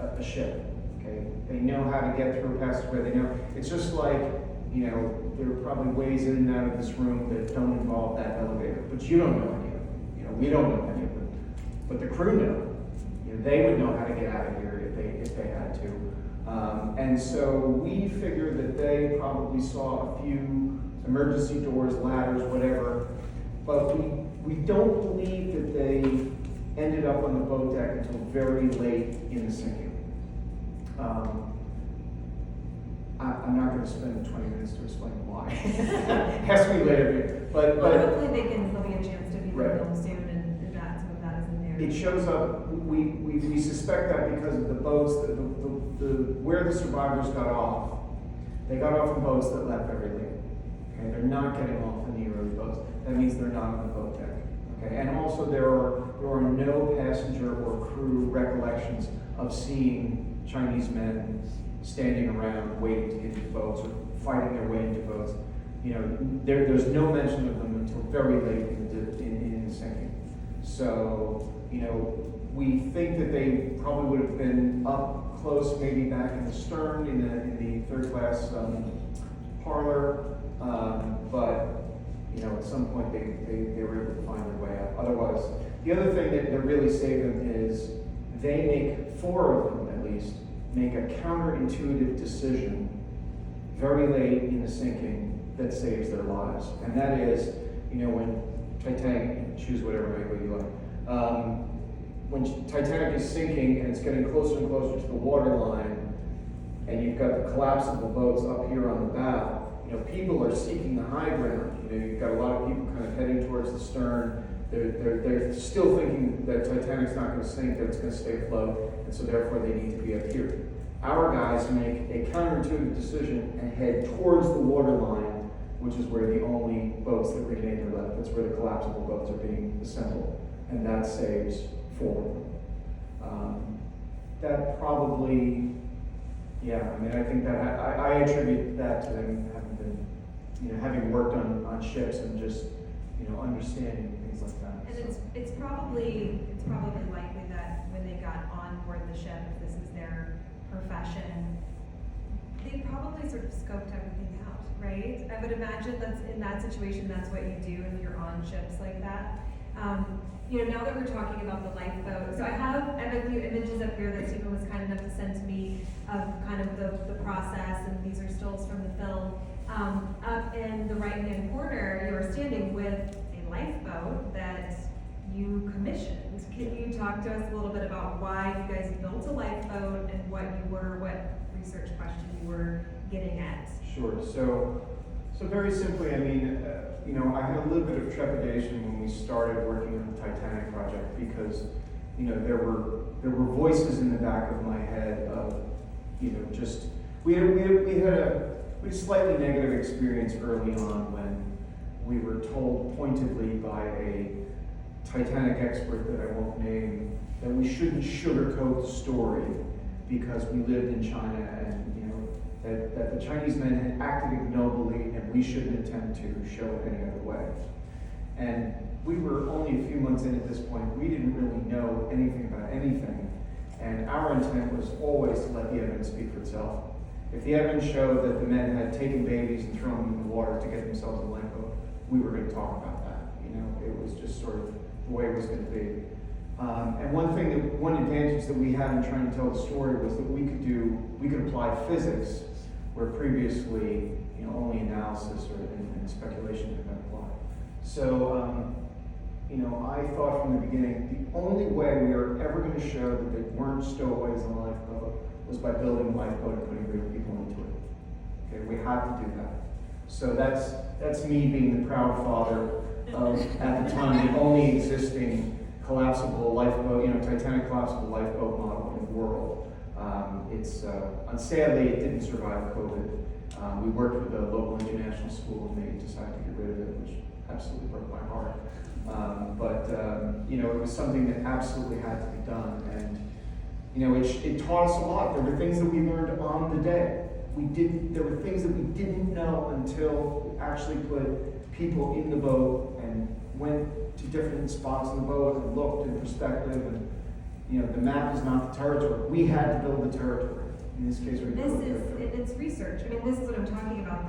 a ship. Okay? They know how to get through a passageway. They know. It's just like, there are probably ways in and out of this room that don't involve that elevator, but you don't know any of them. We don't know any of them, but the crew know. They would know how to get out of here if they had to. And so we figured that they probably saw a few emergency doors, ladders, whatever, but we don't believe that they ended up on the boat deck until very late in the sinking. I'm not going to spend 20 minutes to explain why. Ask me later. But hopefully there'll be a chance to be right. filmed soon, and that some of that is in there. It shows up. We suspect that because of the boats, where the survivors got off. They got off in boats that left very late. Okay, they're not getting off in the early boats. That means they're not on the boat deck. Okay, and also there are no passenger or crew recollections of seeing Chinese men standing around waiting to get into boats or fighting their way into boats. You know, there's no mention of them until very late in the sinking. So, you know, we think that they probably would have been up close, maybe back in the stern in the third class parlor, but you know, at some point they were able to find their way up. Otherwise, the other thing that really saved them is they make, 4 of them at least, make a counterintuitive decision very late in the sinking that saves their lives. And that is, you know, when Titanic, choose whatever angle you like, when Titanic is sinking and it's getting closer and closer to the waterline, and you've got the collapsible boats up here on the bow, you know, people are seeking the high ground. You know, you've got a lot of people kind of heading towards the stern. They're still thinking that Titanic's not going to sink, that it's going to stay afloat, and so therefore they need to be up here. Our guys make a counterintuitive decision and head towards the waterline, which is where the only boats that remain are left. That's where the collapsible boats are being assembled, and that saves 4 of them. That probably, yeah, I mean, I think that I attribute that to them having been, you know, having worked on ships and just, you know, understanding things like that. And so. it's probably likely that when they got on board the ship, if this is their profession, they probably sort of scoped everything out, right? I would imagine that's in that situation, that's what you do if you're on ships like that. You know, now that we're talking about the lifeboat, so I have a few images up here that Steven was kind enough to send to me of kind of the process, and these are stills from the film. Up in the right-hand corner, you're standing with a lifeboat that you commissioned. Can you talk to us a little bit about why you guys built a lifeboat and what research question you were getting at? Sure. So very simply, I mean, you know, I had a little bit of trepidation when we started working on the Titanic project because, you know, there were voices in the back of my head of, you know, just we had a slightly negative experience early on when we were told pointedly by a Titanic expert that I won't name that we shouldn't sugarcoat the story because we lived in China and, you know, that the Chinese men had acted ignobly and we shouldn't attempt to show it any other way. And we were only a few months in at this point. We didn't really know anything about anything. And our intent was always to let the evidence speak for itself. If the evidence showed that the men had taken babies and thrown them in the water to get themselves a lifeboat, we were going to talk about that. You know, it was just sort of the way it was going to be. And one advantage that we had in trying to tell the story was that we could apply physics where previously, you know, only analysis or and speculation had been applied. So, you know, I thought from the beginning, the only way we were ever going to show that they weren't stowaways on a lifeboat was by building a lifeboat and putting real people into it. Okay, we had to do that. So that's me being the proud father of, at the time, the only existing collapsible lifeboat, you know, Titanic collapsible lifeboat model in the world. Sadly, it didn't survive COVID. We worked with a local international school and they decided to get rid of it, which absolutely broke my heart. You know, it was something that absolutely had to be done. And, you know, it taught us a lot. There were things that we learned on the day. There were things that we didn't know until we actually put people in the boat and went to different spots in the boat and looked in perspective. And, you know, the map is not the territory. We had to build the territory. In this case, we built the territory. It's research. I mean, this is what I'm talking about.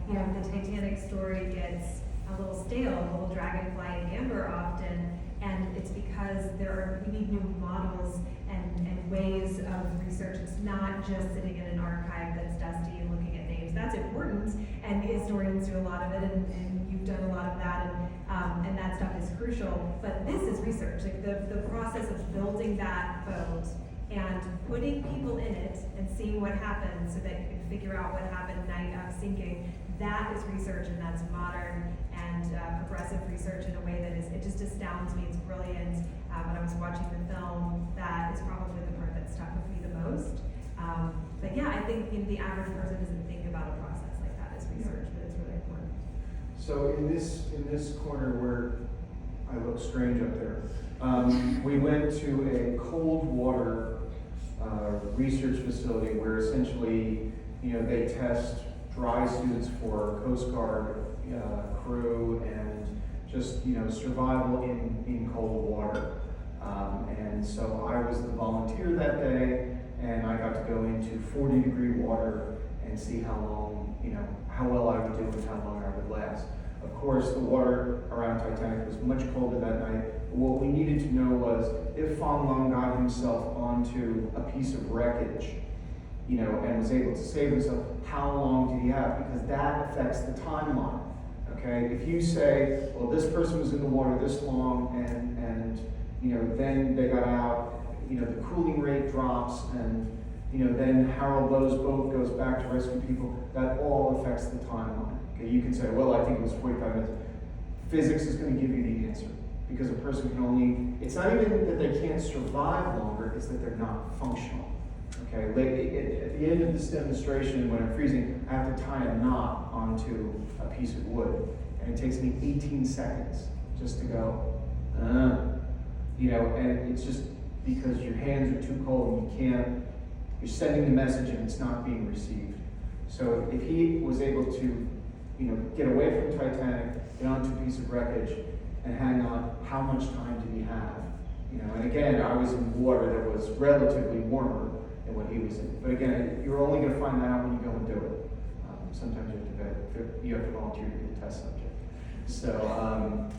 The Titanic story gets a little stale, a little dragonfly and amber often, and it's because we need new models and ways of research. It's not just sitting in an archive that's dusty and looking at names. That's important, and historians do a lot of it, and you've done a lot of that, and that stuff is crucial. But this is research, like the process of building that boat and putting people in it and seeing what happens so that you can figure out what happened night of sinking. That is research, and that's modern and progressive research in a way that it just astounds me. It's brilliant. When I was watching the film, that is probably the part that stuck with me the most. But yeah, I think the average person doesn't think about a process like that as research, but it's really important. So in this corner where I look strange up there, we went to a cold water research facility where essentially, they test dry suits for Coast Guard crew and just, survival in cold water. And so I was the volunteer that day, and I got to go into 40-degree water and see how long, how well I would do and how long I would last. Of course, the water around Titanic was much colder that night. But what we needed to know was if Fong Lung got himself onto a piece of wreckage, and was able to save himself, how long did he have? Because that affects the timeline. Okay, if you say, well, this person was in the water this long, and then they got out, the cooling rate drops, and then Harold Lowe's boat goes back to rescue people. That all affects the timeline. Okay, you can say, well, I think it was 45 minutes. Physics is going to give you the answer, because a person can only. It's not even that they can't survive longer; it's that they're not functional. Okay, at the end of this demonstration, when I'm freezing, I have to tie a knot onto a piece of wood, and it takes me 18 seconds just to go, and it's just because your hands are too cold and you're sending the message and it's not being received. So if he was able to, get away from Titanic, get onto a piece of wreckage, and hang on, how much time did he have? And again, I was in water that was relatively warmer than what he was in. But again, you're only going to find that out when you go and do it. Sometimes you have to volunteer to be a test subject. So,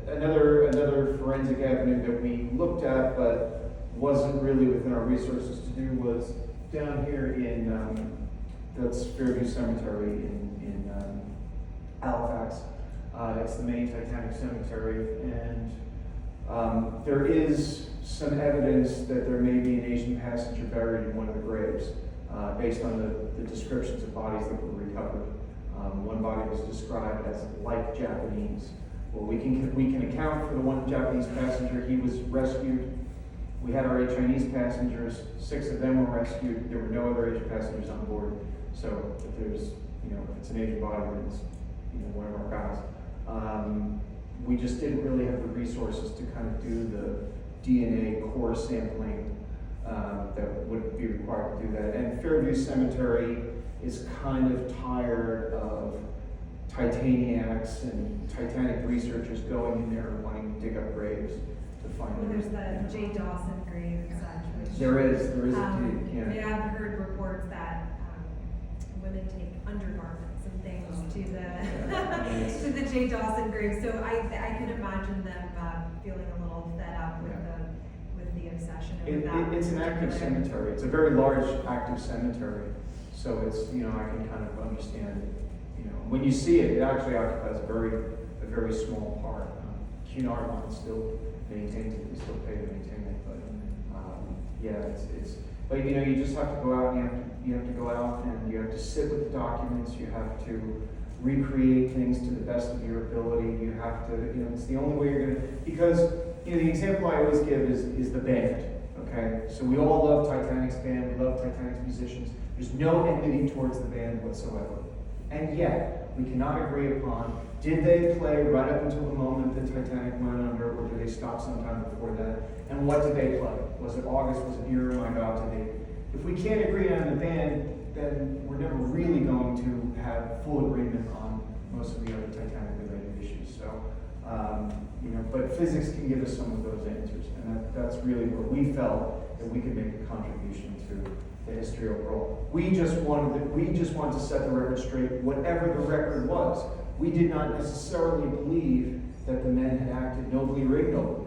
another forensic avenue that we looked at but wasn't really within our resources to do was down here in that's Fairview Cemetery in Halifax. It's the main Titanic cemetery, and there is some evidence that there may be an Asian passenger buried in one of the graves, based on the descriptions of bodies that were recovered. One body was described as like Japanese. Well, we can account for the one Japanese passenger. He was rescued. We had our 8 Chinese passengers. 6 of them were rescued. There were no other Asian passengers on board. So if there's, if it's an Asian body, then it's, one of our guys. We just didn't really have the resources to kind of do the DNA core sampling that would be required to do that. And Fairview Cemetery is kind of tired of Titaniacs and Titanic researchers going in there and wanting to dig up graves to find Well, there's the J. Dawson grave and such, which there is indeed, yeah. I have heard reports that women take undergarments and things to the to the J. Dawson grave. So I can imagine them feeling a little fed up with the obsession of that. It's an active cemetery. It's a very large active cemetery. So it's I can kind of understand it. When you see it, it actually occupies a very small part. Cunard line still maintains it. We still pay to maintain it, but But you just have to go out and you have to go out and you have to sit with the documents. You have to recreate things to the best of your ability. You have to it's the only way you're gonna, because the example I always give is the band. Okay, so we all love Titanic's band. We love Titanic's musicians. There's no enmity towards the band whatsoever. And yet, we cannot agree upon, did they play right up until the moment that Titanic went under, or did they stop sometime before that? And what did they play? Was it August? Was it Near? My God, did they? If we can't agree on the band, then we're never really going to have full agreement on most of the other Titanic-related issues. So, but physics can give us some of those answers, and that's really where we felt that we could make a contribution to the history overall. We just wanted to set the record straight, whatever the record was. We did not necessarily believe that the men had acted nobly or ignobly.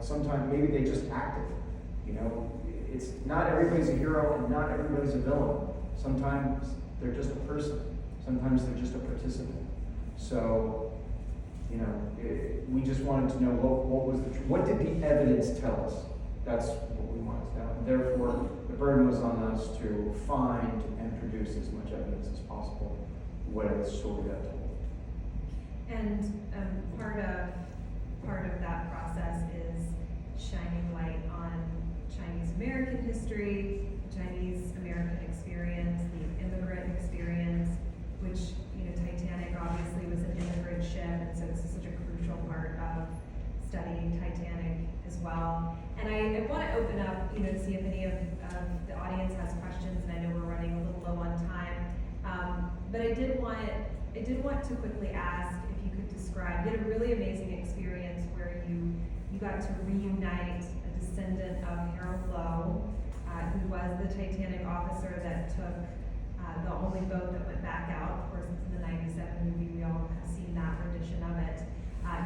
Sometimes maybe they just acted. It's not everybody's a hero and not everybody's a villain. Sometimes they're just a person. Sometimes they're just a participant. So, we just wanted to know what did the evidence tell us? That's what we wanted to know. And therefore, the burden was on us to find and produce as much evidence as possible, whatever story that told. And part of that process is shining light on Chinese American history, the Chinese American experience, the immigrant experience, which Titanic obviously was an immigrant ship, and so this is such a crucial part of studying Titanic as well. And I I want to open up, to see if any of the audience has questions, and I know we're running a little low on time. But I did want to quickly ask if you could describe, you had a really amazing experience where you got to reunite a descendant of Harold Lowe, who was the Titanic officer that took the only boat that went back out. Of course, it's in the 97 movie, we all have seen that rendition of it.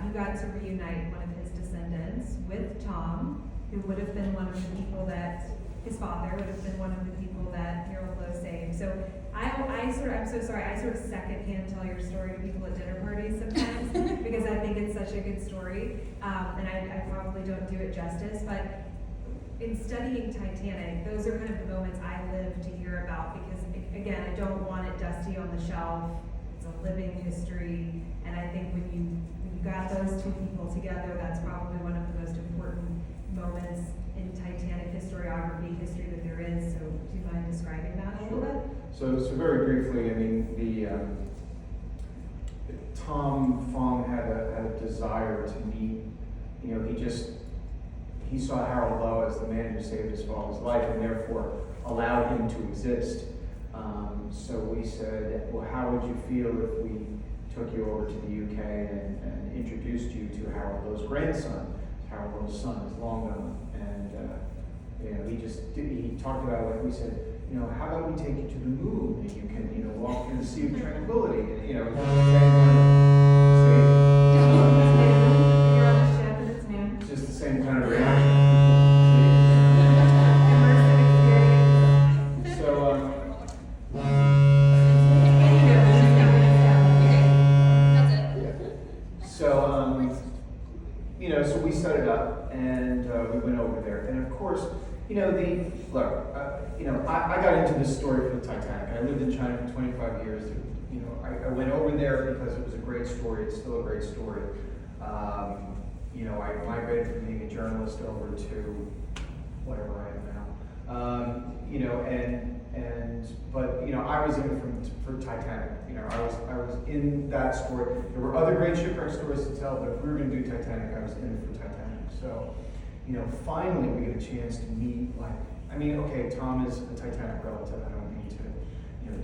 You got to reunite one of his descendants with Tom, who would have been one of the people that, his father would have been one of the people that Harold Lowe saved. So I'm so sorry, I sort of secondhand tell your story to people at dinner parties sometimes, because I think it's such a good story, and I probably don't do it justice, but in studying Titanic, those are kind of the moments I live to hear about, because again, I don't want it dusty on the shelf. It's a living history, and I think when you got those two people together, that's probably one of the most important moments in Titanic historiography, history that there is. So do you mind describing that a little bit? So very briefly, I mean, Tom Fong had a desire to meet, he saw Harold Lowe as the man who saved his father's life, and therefore allowed him to exist. So we said, well, how would you feel if we took you over to the UK and introduced you to Harold Lowe's grandson? Harold Lowe's son is long gone, and he talked about, like we said, how about we take you to the moon and you can, walk through the Sea of Tranquility, You're on a ship and it's new. Just the same kind of reaction. Immersive experience. So, so we set it up, and we went over there, and of course, I got into this story for the Titanic. I lived in China for 25 years. I went over there because it was a great story. It's still a great story. I migrated from being a journalist over to whatever I am now. But I was in it for Titanic. I was in that story. There were other great shipwreck stories to tell, but if we were going to do Titanic, I was in it for Titanic. So, finally we get a chance to meet, Tom is a Titanic relative. I don't mean to,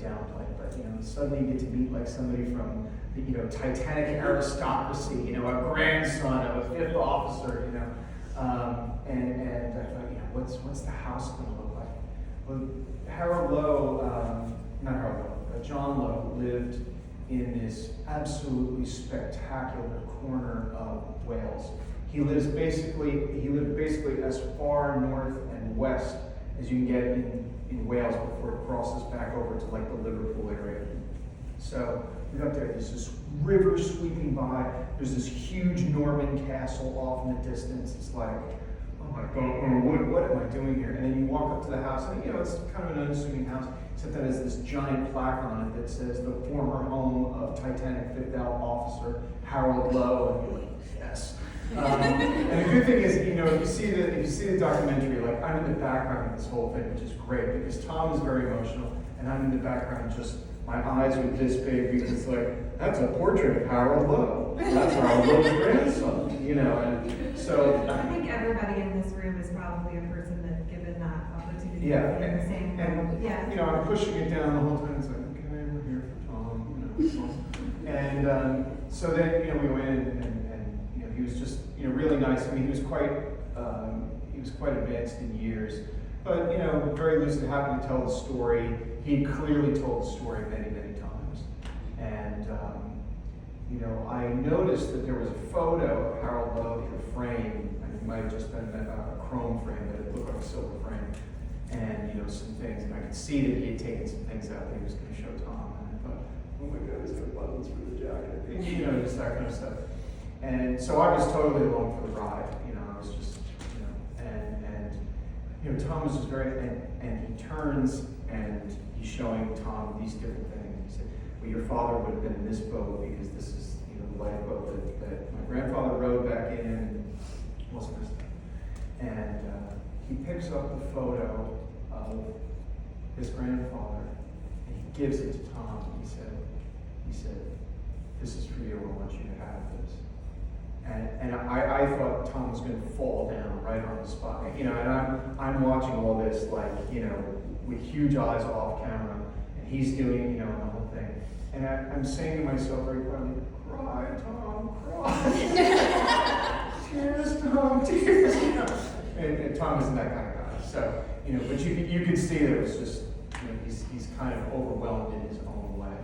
downplay it, but suddenly you get to meet like somebody from the, Titanic aristocracy, a grandson of a fifth officer, and I thought, what's the house going to look like? Well, John Lowe lived in this absolutely spectacular corner of Wales. He lived basically as far north and west as you can get in Wales before it crosses back over to like the Liverpool area. So we got there, there's this river sweeping by, there's this huge Norman castle off in the distance. It's like, oh my God, what am I doing here? And then you walk up to the house, and it's kind of an unassuming house, except that it has this giant plaque on it that says the former home of Titanic fifth officer Harold Lowe, and you're like, yes. And the good thing is, if you see the documentary, like I'm in the background of this whole thing, which is great because Tom is very emotional, and I'm in the background just my eyes are this big because it's like that's a portrait of Harold Lowe. That's Harold Lowe's grandson, And so I think everybody in this room is probably a person that's given that opportunity. Yeah, to be in the same room. Yeah. I'm pushing it down the whole time. It's like, okay, we're here for Tom, And so then, we go in and he was just, really nice. I mean, he was quite advanced in years, but very lucid, happy to tell the story. He clearly told the story many, many times, and I noticed that there was a photo of Harold Lowe in a frame. I mean, it might have just been a chrome frame, but it looked like a silver frame, and some things, and I could see that he had taken some things out that he was going to show Tom, and I thought, oh my God, he's got buttons for the jacket, and, just that kind of stuff. And so I was totally along for the ride, I was just, and Tom was just and he turns and he's showing Tom these different things. He said, well, your father would have been in this boat because this is, the lifeboat that my grandfather rowed back in, and all sorts of stuff. And he picks up the photo of his grandfather and he gives it to Tom. He said, this is for you, I want you to have this. And I I thought Tom was going to fall down right on the spot. You know, and I'm watching all this like, you know, with huge eyes off camera, and he's doing, you know, the whole thing. And I'm saying to myself very quietly, cry, Tom, cry. Tears, Tom, tears. You know? And Tom isn't that kind of guy. So, you know, but you could see that it was just, you know, he's kind of overwhelmed in his own way.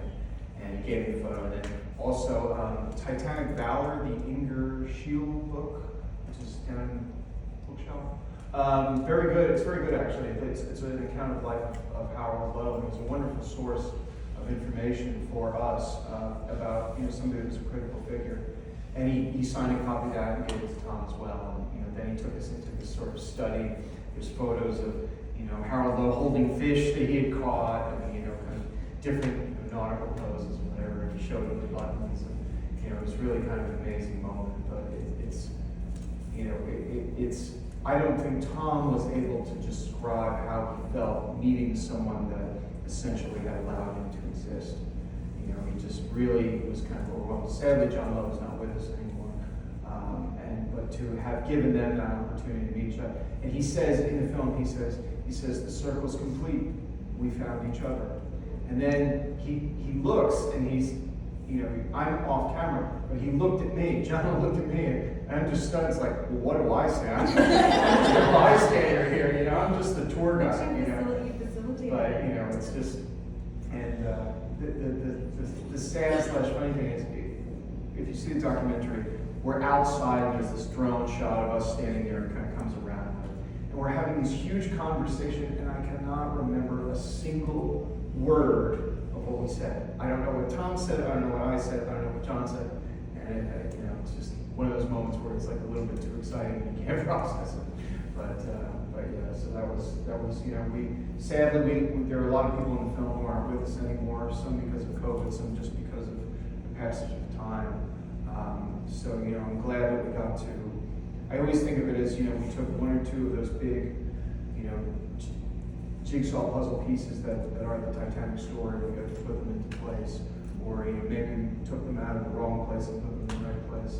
And he gave me the photo. And then also, Titanic Valor, the Inger Shield book, which is down in the bookshelf. Very good. It's very good, actually. It's an account of life of Howard Lowe, and it was a wonderful source of information for us about, you know, somebody who was a critical figure. And he signed a copy of that and gave it to Tom as well. And, you know, then he took us into this sort of study. There's photos of, you know, Harold Lowe holding fish that he had caught, and, you know, kind of different, you know, nautical poses and whatever. And he showed him the buttons, and, you know, it was really kind of an amazing moment. But it's, you know, it's. I don't think Tom was able to describe how he felt meeting someone that essentially had allowed him to exist. You know, he just really was kind of overwhelmed. Sadly, John Lowe is not with us anymore. But to have given them that opportunity to meet each other. And he says in the film, he says, the circle's complete. We found each other. And then he looks and he's, you know, I'm off camera, but he looked at me. John looked at me, and I'm just stunned. It's like, well, what do I say? I'm just a bystander here, you know. I'm just the tour guide, you know. But you know, it's just, and the sad/funny thing is, if you see the documentary, we're outside and there's this drone shot of us standing there and kind of comes around, and we're having this huge conversation, and I cannot remember a single word of what we said. I don't know what Tom said, I don't know what I said, I don't know what John said, and you know, it's just one of those moments where it's like a little bit too exciting and you can't process it. But yeah, so that was you know, sadly there are a lot of people in the film who aren't with us anymore. Some because of COVID, some just because of the passage of time. So you know, I'm glad that we got to. I always think of it as, you know, we took one or two of those big, you know, jigsaw puzzle pieces that are the Titanic story, and we got to put them into place. Or, you know, maybe we took them out of the wrong place and put them in the right place.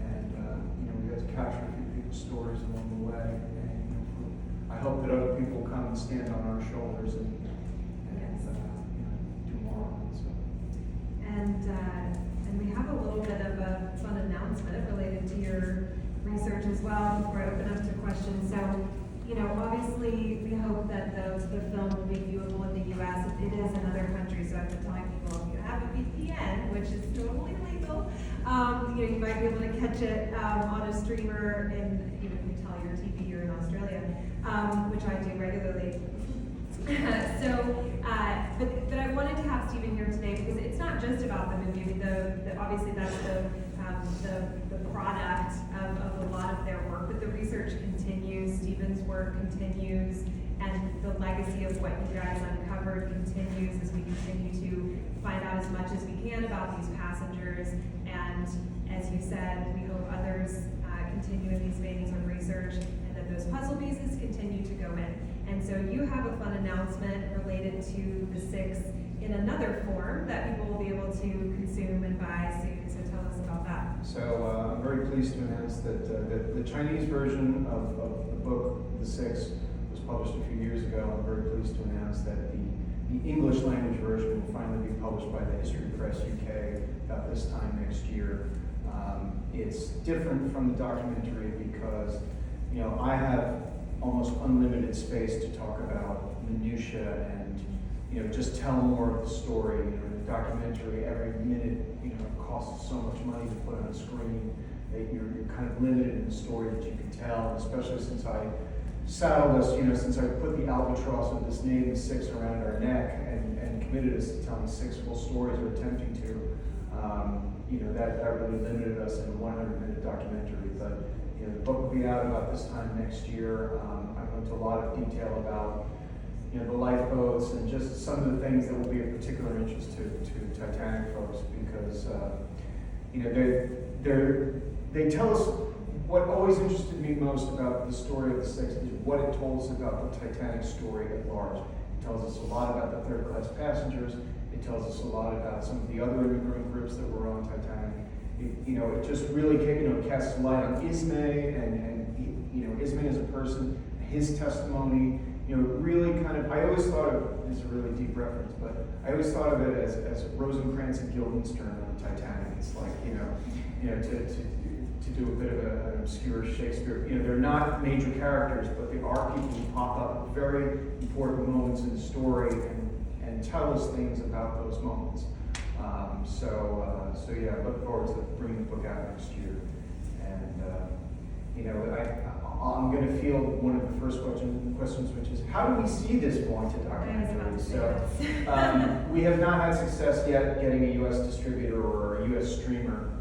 And, you know, we got to capture a few people's stories along the way. And, you know, I hope that other people come and stand on our shoulders and you know, do more on it. So. And we have a little bit of a fun announcement related to your research as well before I open up to questions. So, you know, obviously we hope that the film will be viewable in the U.S. It is in other countries, so I've been telling people if you have a VPN, which is totally legal, you know, you might be able to catch it on a streamer in, you know, if you tell your TV you're in Australia, which I do regularly. But I wanted to have Steven here today because it's not just about the movie. I mean, obviously that's the product of a lot of their work, but the research continues, Steven's work continues, and the legacy of what you guys uncovered continues as we continue to find out as much as we can about these passengers. And as you said, we hope others continue in these veins of research, and that those puzzle pieces continue to go in. And so you have a fun announcement related to the 6 in another form that people will be able to consume and buy soon. So tell us about that. So I'm very pleased to announce that the Chinese version of the book, The 6, was published a few years ago. I'm very pleased to announce that the English language version will finally be published by the History Press UK about this time next year. It's different from the documentary because, you know, I have almost unlimited space to talk about minutiae and, you know, just tell more of the story. You know, in the documentary, every minute, you know, costs so much money to put on a screen that you're kind of limited in the story that you can tell, especially since I saddled us, you know, since I put the albatross of this name 6 around our neck and committed us to telling 6 full stories or attempting to, you know, that really limited us in a 100-minute documentary. But, you know, the book will be out about this time next year. I went into a lot of detail about, you know, the lifeboats and just some of the things that will be of particular interest to Titanic folks because, you know, they tell us what always interested me most about the story of the 6 is what it told us about the Titanic story at large. It tells us a lot about the third-class passengers. It tells us a lot about some of the other immigrant groups that were on Titanic. it just really casts light on Ismay Ismay as a person, his testimony. Really kind of, I always thought of, this is a really deep reference, but I always thought of it as Rosencrantz and Guildenstern on the Titanic. It's like, to do a bit of an obscure Shakespeare, they're not major characters, but they are people who pop up at very important moments in the story and tell us things about those moments. So yeah, I look forward to bringing the book out next year. And, I'm going to field one of the first questions, which is, how do we see this vaunted documentary? So we have not had success yet getting a U.S. distributor or a U.S. streamer.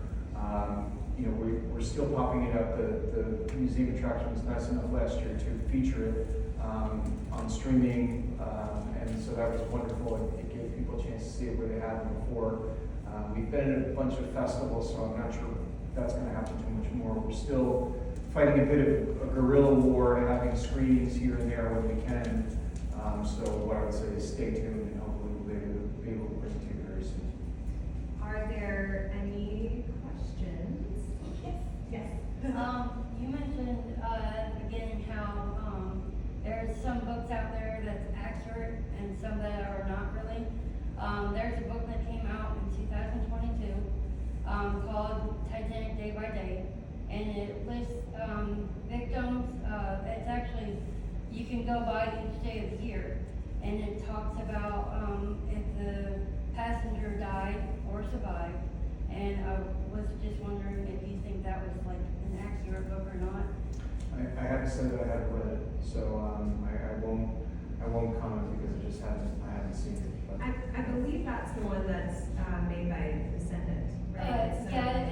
We're still popping it up. The museum attraction was nice enough last year to feature it on streaming, and so that was wonderful. It gave people a chance to see it where they hadn't before. We've been at a bunch of festivals, so I'm not sure that's going to happen too much more. We're still fighting a bit of a guerrilla war, having screenings here and there when we can. So what I would say is stay tuned, and hopefully we'll be able to bring it to you very soon. Are there any questions? Yes. You mentioned at the beginning how there's some books out there that's accurate and some that are not really. There's a book that came out in 2022 called Titanic Day by Day, and it lists victims. It's actually, you can go by each day of the year, and it talks about if the passenger died or survived. And I was just wondering if you think that was like an accurate book or not. I have to say that I haven't read it, so I won't comment because I haven't seen it. But. I believe that's the one that's made by Descendant, right?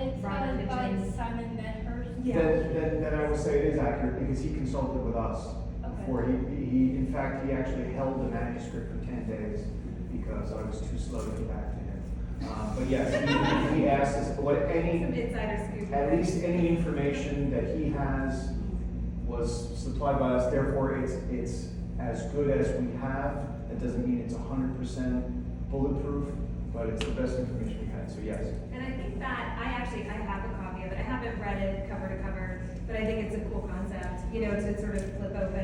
It's Robert by Pigeon. Simon Medhurst. Yeah. Then I will say it is accurate because he consulted with us before he in fact, he actually held the manuscript for 10 days because I was too slow to get back to him. But yes, he asked us Some insider scoop. at least any information that he has was supplied by us. Therefore, it's as good as we have. That doesn't mean it's 100% bulletproof, but it's the best information we had. So yes. And I think that I have a copy of it. I haven't read it cover to cover, but I think it's a cool concept, to sort of flip open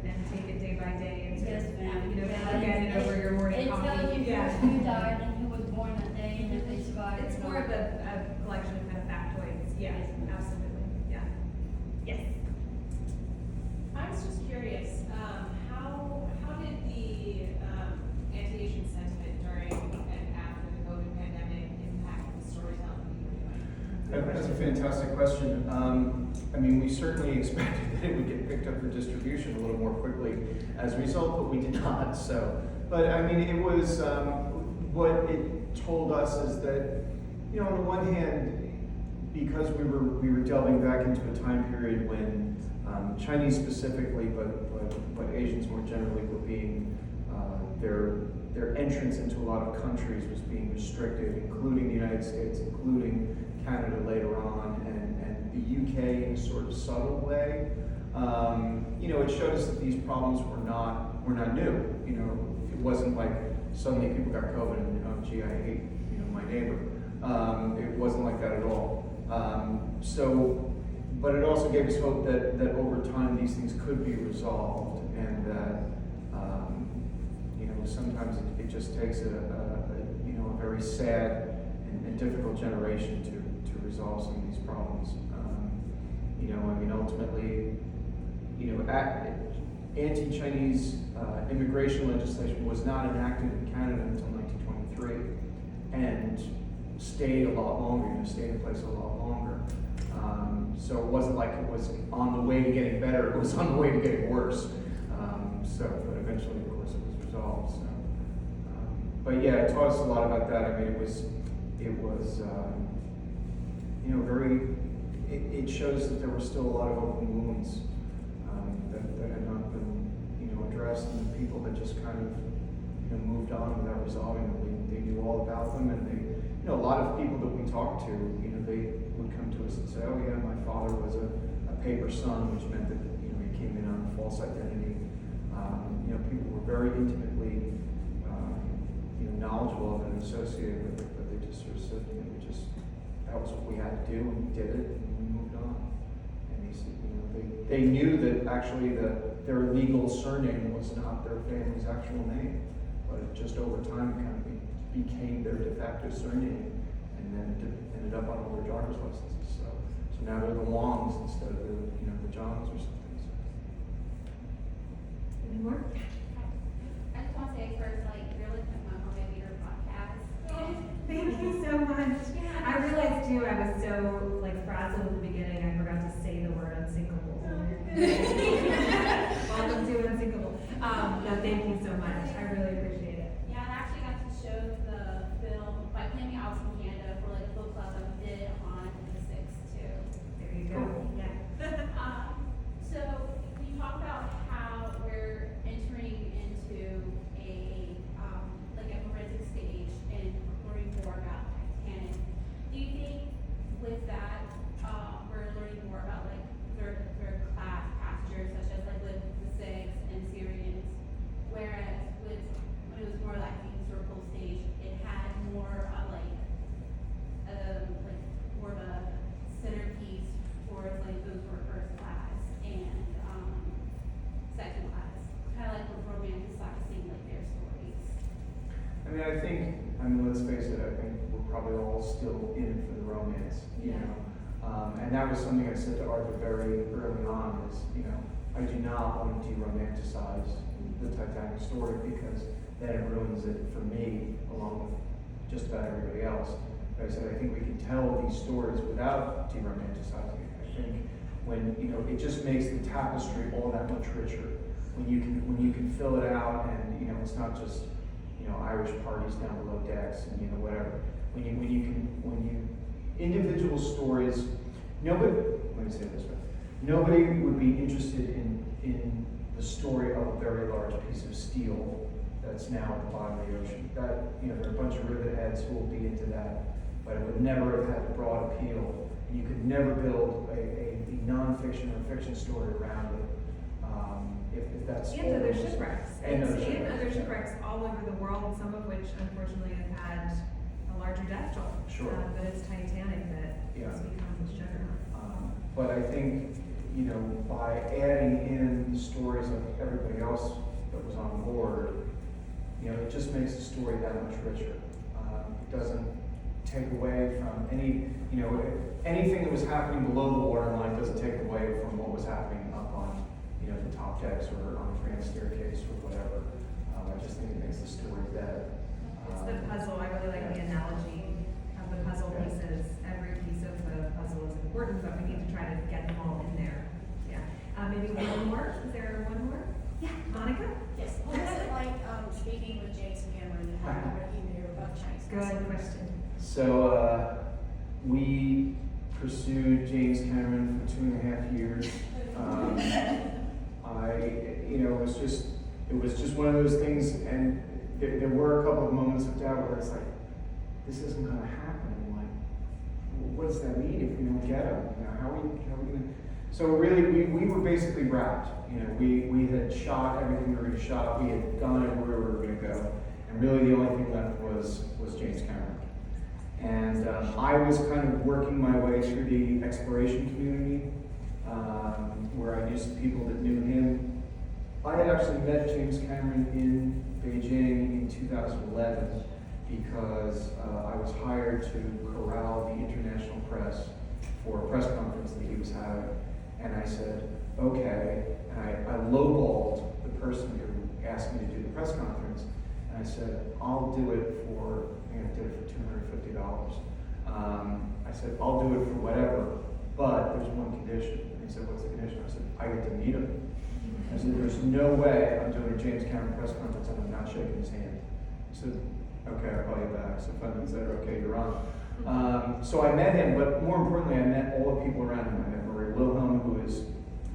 and take it day by day and Yes, ma'am. look at it over your morning It coffee. tells you who died and who was born that day and if they survived. It's or more not. of a collection of kind of factoids. Yeah, absolutely. Yeah. Yes. I was just curious, how did the anti-Asian sentiment during and after the COVID pandemic impact the storytelling that you were doing? That's a fantastic question. We certainly expected that it would get picked up for distribution a little more quickly as a result, but we did not. But it was what it told us is that, on the one hand, because we were delving back into a time period when Chinese specifically, but Asians more generally were being their entrance into a lot of countries was being restricted, including the United States, including Canada later on, and the UK in a sort of subtle way. It showed us that these problems were not new. It wasn't like suddenly people got COVID and oh gee, I hate my neighbor. It wasn't like that at all. But it also gave us hope that over time these things could be resolved, and that sometimes it just takes a very sad and difficult generation to resolve some of these problems. Ultimately, anti-Chinese immigration legislation was not enacted in Canada until 1923, and stayed a lot longer, stayed in place a lot longer. So it wasn't like it was on the way to getting better, it was on the way to getting worse. But eventually, of course, it was resolved. But yeah, it taught us a lot about that. It was it shows that there were still a lot of open wounds that had not been, addressed, and the people had just kind of, moved on without resolving them. They knew all about them, and they, a lot of people that we talked to, they would come to us and say, oh yeah, my father was a paper son, which meant that, he came in on a false identity. People were very intimately, knowledgeable of it and associated with it, but they just sort of said, we just that was what we had to do, and we did it, and we moved on. And he said, they knew that actually their legal surname was not their family's actual name, but it just over time kind of became their de facto surname, and then it ended up on all their driver's licenses. So now they're the Longs instead of the Johns or something. So. Any more? I just want to say first, you're listening to my home leader podcast. Thank you so much. I realized too, I was so frazzled at the beginning, I forgot to say the word unsinkable. Welcome to Unsinkable. No, thank you so much. I really appreciate it. Yeah, I actually got to show the film by playing out in Canada for a book club that we did on the 6th too. There you go. Yeah. So you talk about how we're entering into a forensic stage and learning more about Titanic. Do you think with that we're learning more about third class passengers, such as with the Sikhs and Syrians, whereas when it was more the historical stage, it had more of more of a centerpiece for those who were first class and second class, kind of we're romanticizing their stories. Let's face it, I think we're probably all still in it for the romance, you know. And that was something I said to Arthur very early on is, I do not want to de-romanticize the Titanic story because then it ruins it for me along with just about everybody else. But I said, I think we can tell these stories without de-romanticizing it. I think when, it just makes the tapestry all that much richer. When you can fill it out and, it's not just, Irish parties down below decks and, whatever. When you individual stories, let me say it this way, nobody would be interested in the story of a very large piece of steel that's now at the bottom of the ocean. That, there are a bunch of rivet heads who will be into that, but it would never have had the broad appeal, and you could never build a nonfiction or fiction story around it. If that's And other shipwrecks. And other shipwrecks all over the world, some of which unfortunately have had a larger death toll. Sure. But it's Titanic that has become this juggernaut. But I think, by adding in the stories of everybody else that was on board, it just makes the story that much richer. It doesn't take away from anything that was happening below the waterline doesn't take away from what was happening up on, the top decks or on the grand staircase or whatever. I just think it makes the story better. It's the puzzle. I really like the analogy of the puzzle pieces. Every piece of the puzzle is important, but we need to try to get them all in there. Yeah. Maybe one more? Is there one more? Yeah. Monica? Yes, what was it like speaking with James Cameron and how he knew about Chinese? Good question. So we pursued James Cameron for 2.5 years. It was just one of those things, and there were a couple of moments of doubt where it's like, this isn't going to happen. I'm like, well, what does that mean if we don't get him? How are we going to? So really, we were basically wrapped. We had shot everything we were going to shot. We had gone everywhere we were going to go, and really the only thing left was James Cameron. And I was kind of working my way through the exploration community, where I knew some people that knew him. I had actually met James Cameron in Beijing in 2011 because I was hired to corral the international press for a press conference that he was having. And I said, okay. And I lowballed the person who asked me to do the press conference. And I said, I'll do it for, I think I did it for $250. I said, I'll do it for whatever, but there's one condition. And he said, what's the condition? I said, I get to meet him. I said, there's no way I'm doing a James Cameron press conference and I'm not shaking his hand. He said, okay, I'll call you back. So finally said, okay, you're on. So I met him, but more importantly, I met all the people around him. I met Marie Wilhelm, who is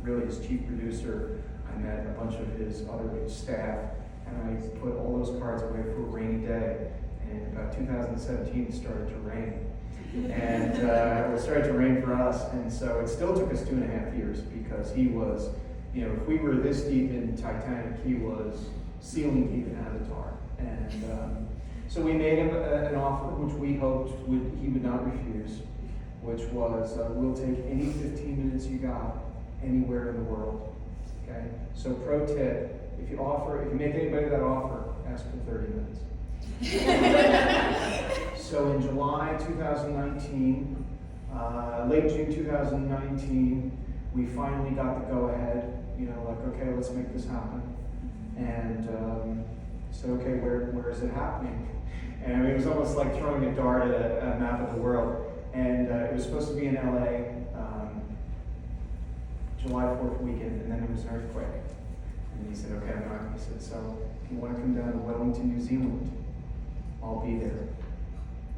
really his chief producer. I met a bunch of his other staff, and I put all those cards away for a rainy day. And in about 2017, it started to rain. And it started to rain for us, and so it still took us 2.5 years because he was, if we were this deep in Titanic, he was ceiling deep in Avatar. And so we made him an offer which we hoped he would not refuse. which was, we'll take any 15 minutes you got anywhere in the world. Okay? So pro tip, if you make anybody that offer, ask for 30 minutes. So in July 2019, late June 2019, we finally got the go-ahead, okay, let's make this happen. And said, okay, where is it happening? And I mean, it was almost like throwing a dart at a map of the world. And it was supposed to be in LA, July 4th weekend, and then there was an earthquake. And he said, okay, I'm not. He said, so if you want to come down to Wellington, New Zealand, I'll be there.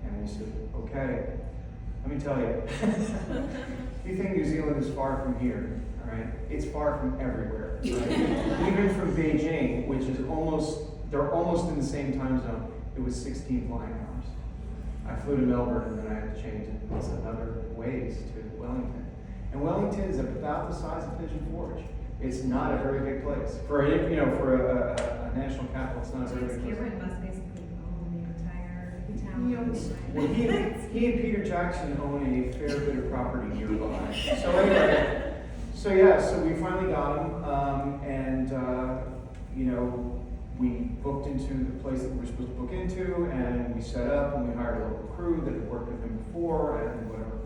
And we said, okay. Let me tell you, if you think New Zealand is far from here, all right, it's far from everywhere. Right? Even from Beijing, which is they're almost in the same time zone, it was 16 flying hours. I flew to Melbourne and then I had to change it. It's another ways to Wellington. And Wellington is about the size of Pigeon Forge. It's not a very big place. For a national capital, it's not a very big place. Cameron must basically own the entire town. Well, he and Peter Jackson own a fair bit of property nearby. So anyway, so we finally got him, and we booked into the place that we were supposed to book into, and we set up, and we hired a local crew that had worked with him before, and whatever.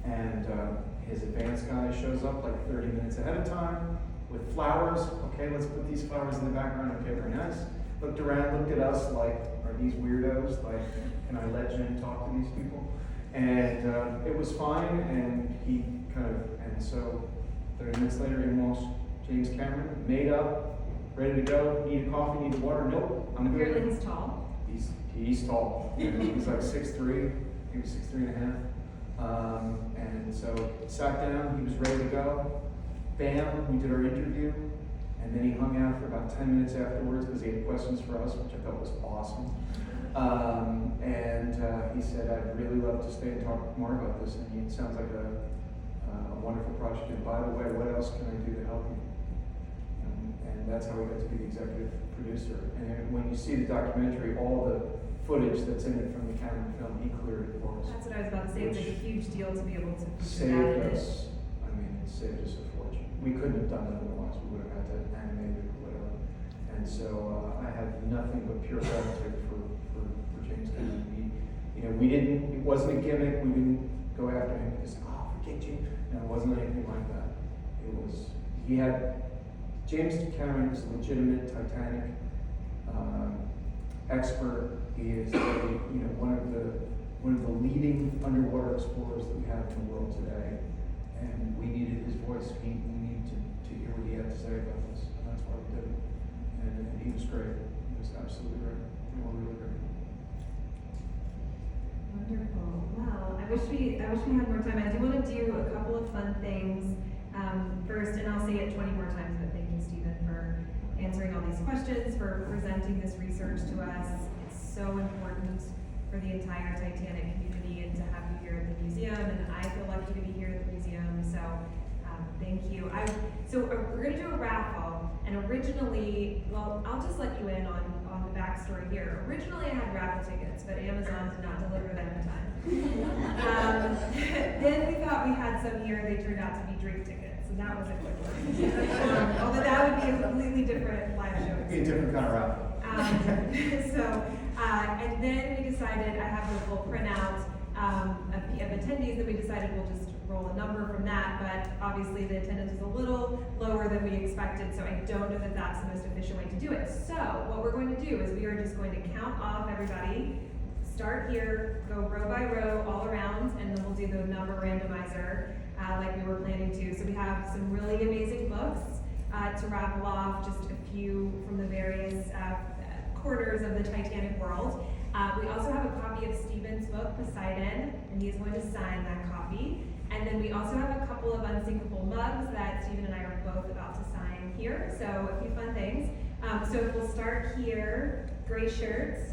And his advance guy shows up like 30 minutes ahead of time with flowers. Okay, let's put these flowers in the background. Okay, very nice. Looked around, looked at us like, are these weirdos? Like, can I let Jen talk to these people? And it was fine, and and so 30 minutes later, in walks James Cameron, made up, ready to go. Need a coffee, need a water? Nope, I'm good. Apparently he's tall. He's tall. He's like 6'3", maybe 6'3 and a half. And so sat down, he was ready to go. Bam, we did our interview. And then he hung out for about 10 minutes afterwards because he had questions for us, which I thought was awesome. He said, I'd really love to stay and talk more about this. And it sounds like a wonderful project. And by the way, what else can I do to help you? And that's how we got to be the executive producer. And when you see the documentary, all the footage that's in it from the Cameron film, he cleared it for us. That's what I was about to say. It's like a huge deal to be able to put that Saved in. us. I mean, it saved us a fortune. We couldn't have done it otherwise. We would have had to animate it or whatever. And so I have nothing but pure gratitude for James Cameron. We didn't. It wasn't a gimmick. We didn't go after him because forget you. No, it wasn't anything like that. It was. James Cameron is a legitimate Titanic expert. He is one of the leading underwater explorers that we have in the world today, and we needed his voice. We needed to hear what he had to say about this, and that's why we did it. And he was great. He was absolutely great. We were really great. Wonderful. Well, I wish we had more time. I do want to do a couple of fun things first, and I'll say it 20 more times. But thank you, Steven, for answering all these questions, for presenting this research to us. It's so important for the entire Titanic community, and to have you here at the museum. And I feel lucky to be here at the museum. So thank you. We're going to do a raffle, and originally, I'll just let you in on the backstory here. Originally, I had raffle tickets, but Amazon did not deliver them in time. Then we thought we had some here. They turned out to be drink tickets, and that was a quick one. Although that would be a completely different live show. It'd be a different kind of raffle. And then we decided, I have a little printout of attendees, and we decided we'll just roll a number from that, but obviously the attendance was a little lower than we expected, so I don't know that that's the most efficient way to do it. So what we're going to do is we are just going to count off everybody, start here, go row by row all around, and then we'll do the number randomizer like we were planning to. So we have some really amazing books to raffle off, just a few from the various corners of the Titanic world. We also have a copy of Steven's book, Poseidon, and he's going to sign that copy. And then we also have a couple of Unsinkable mugs that Steven and I are both about to sign here, so a few fun things. So we'll start here, gray shirts.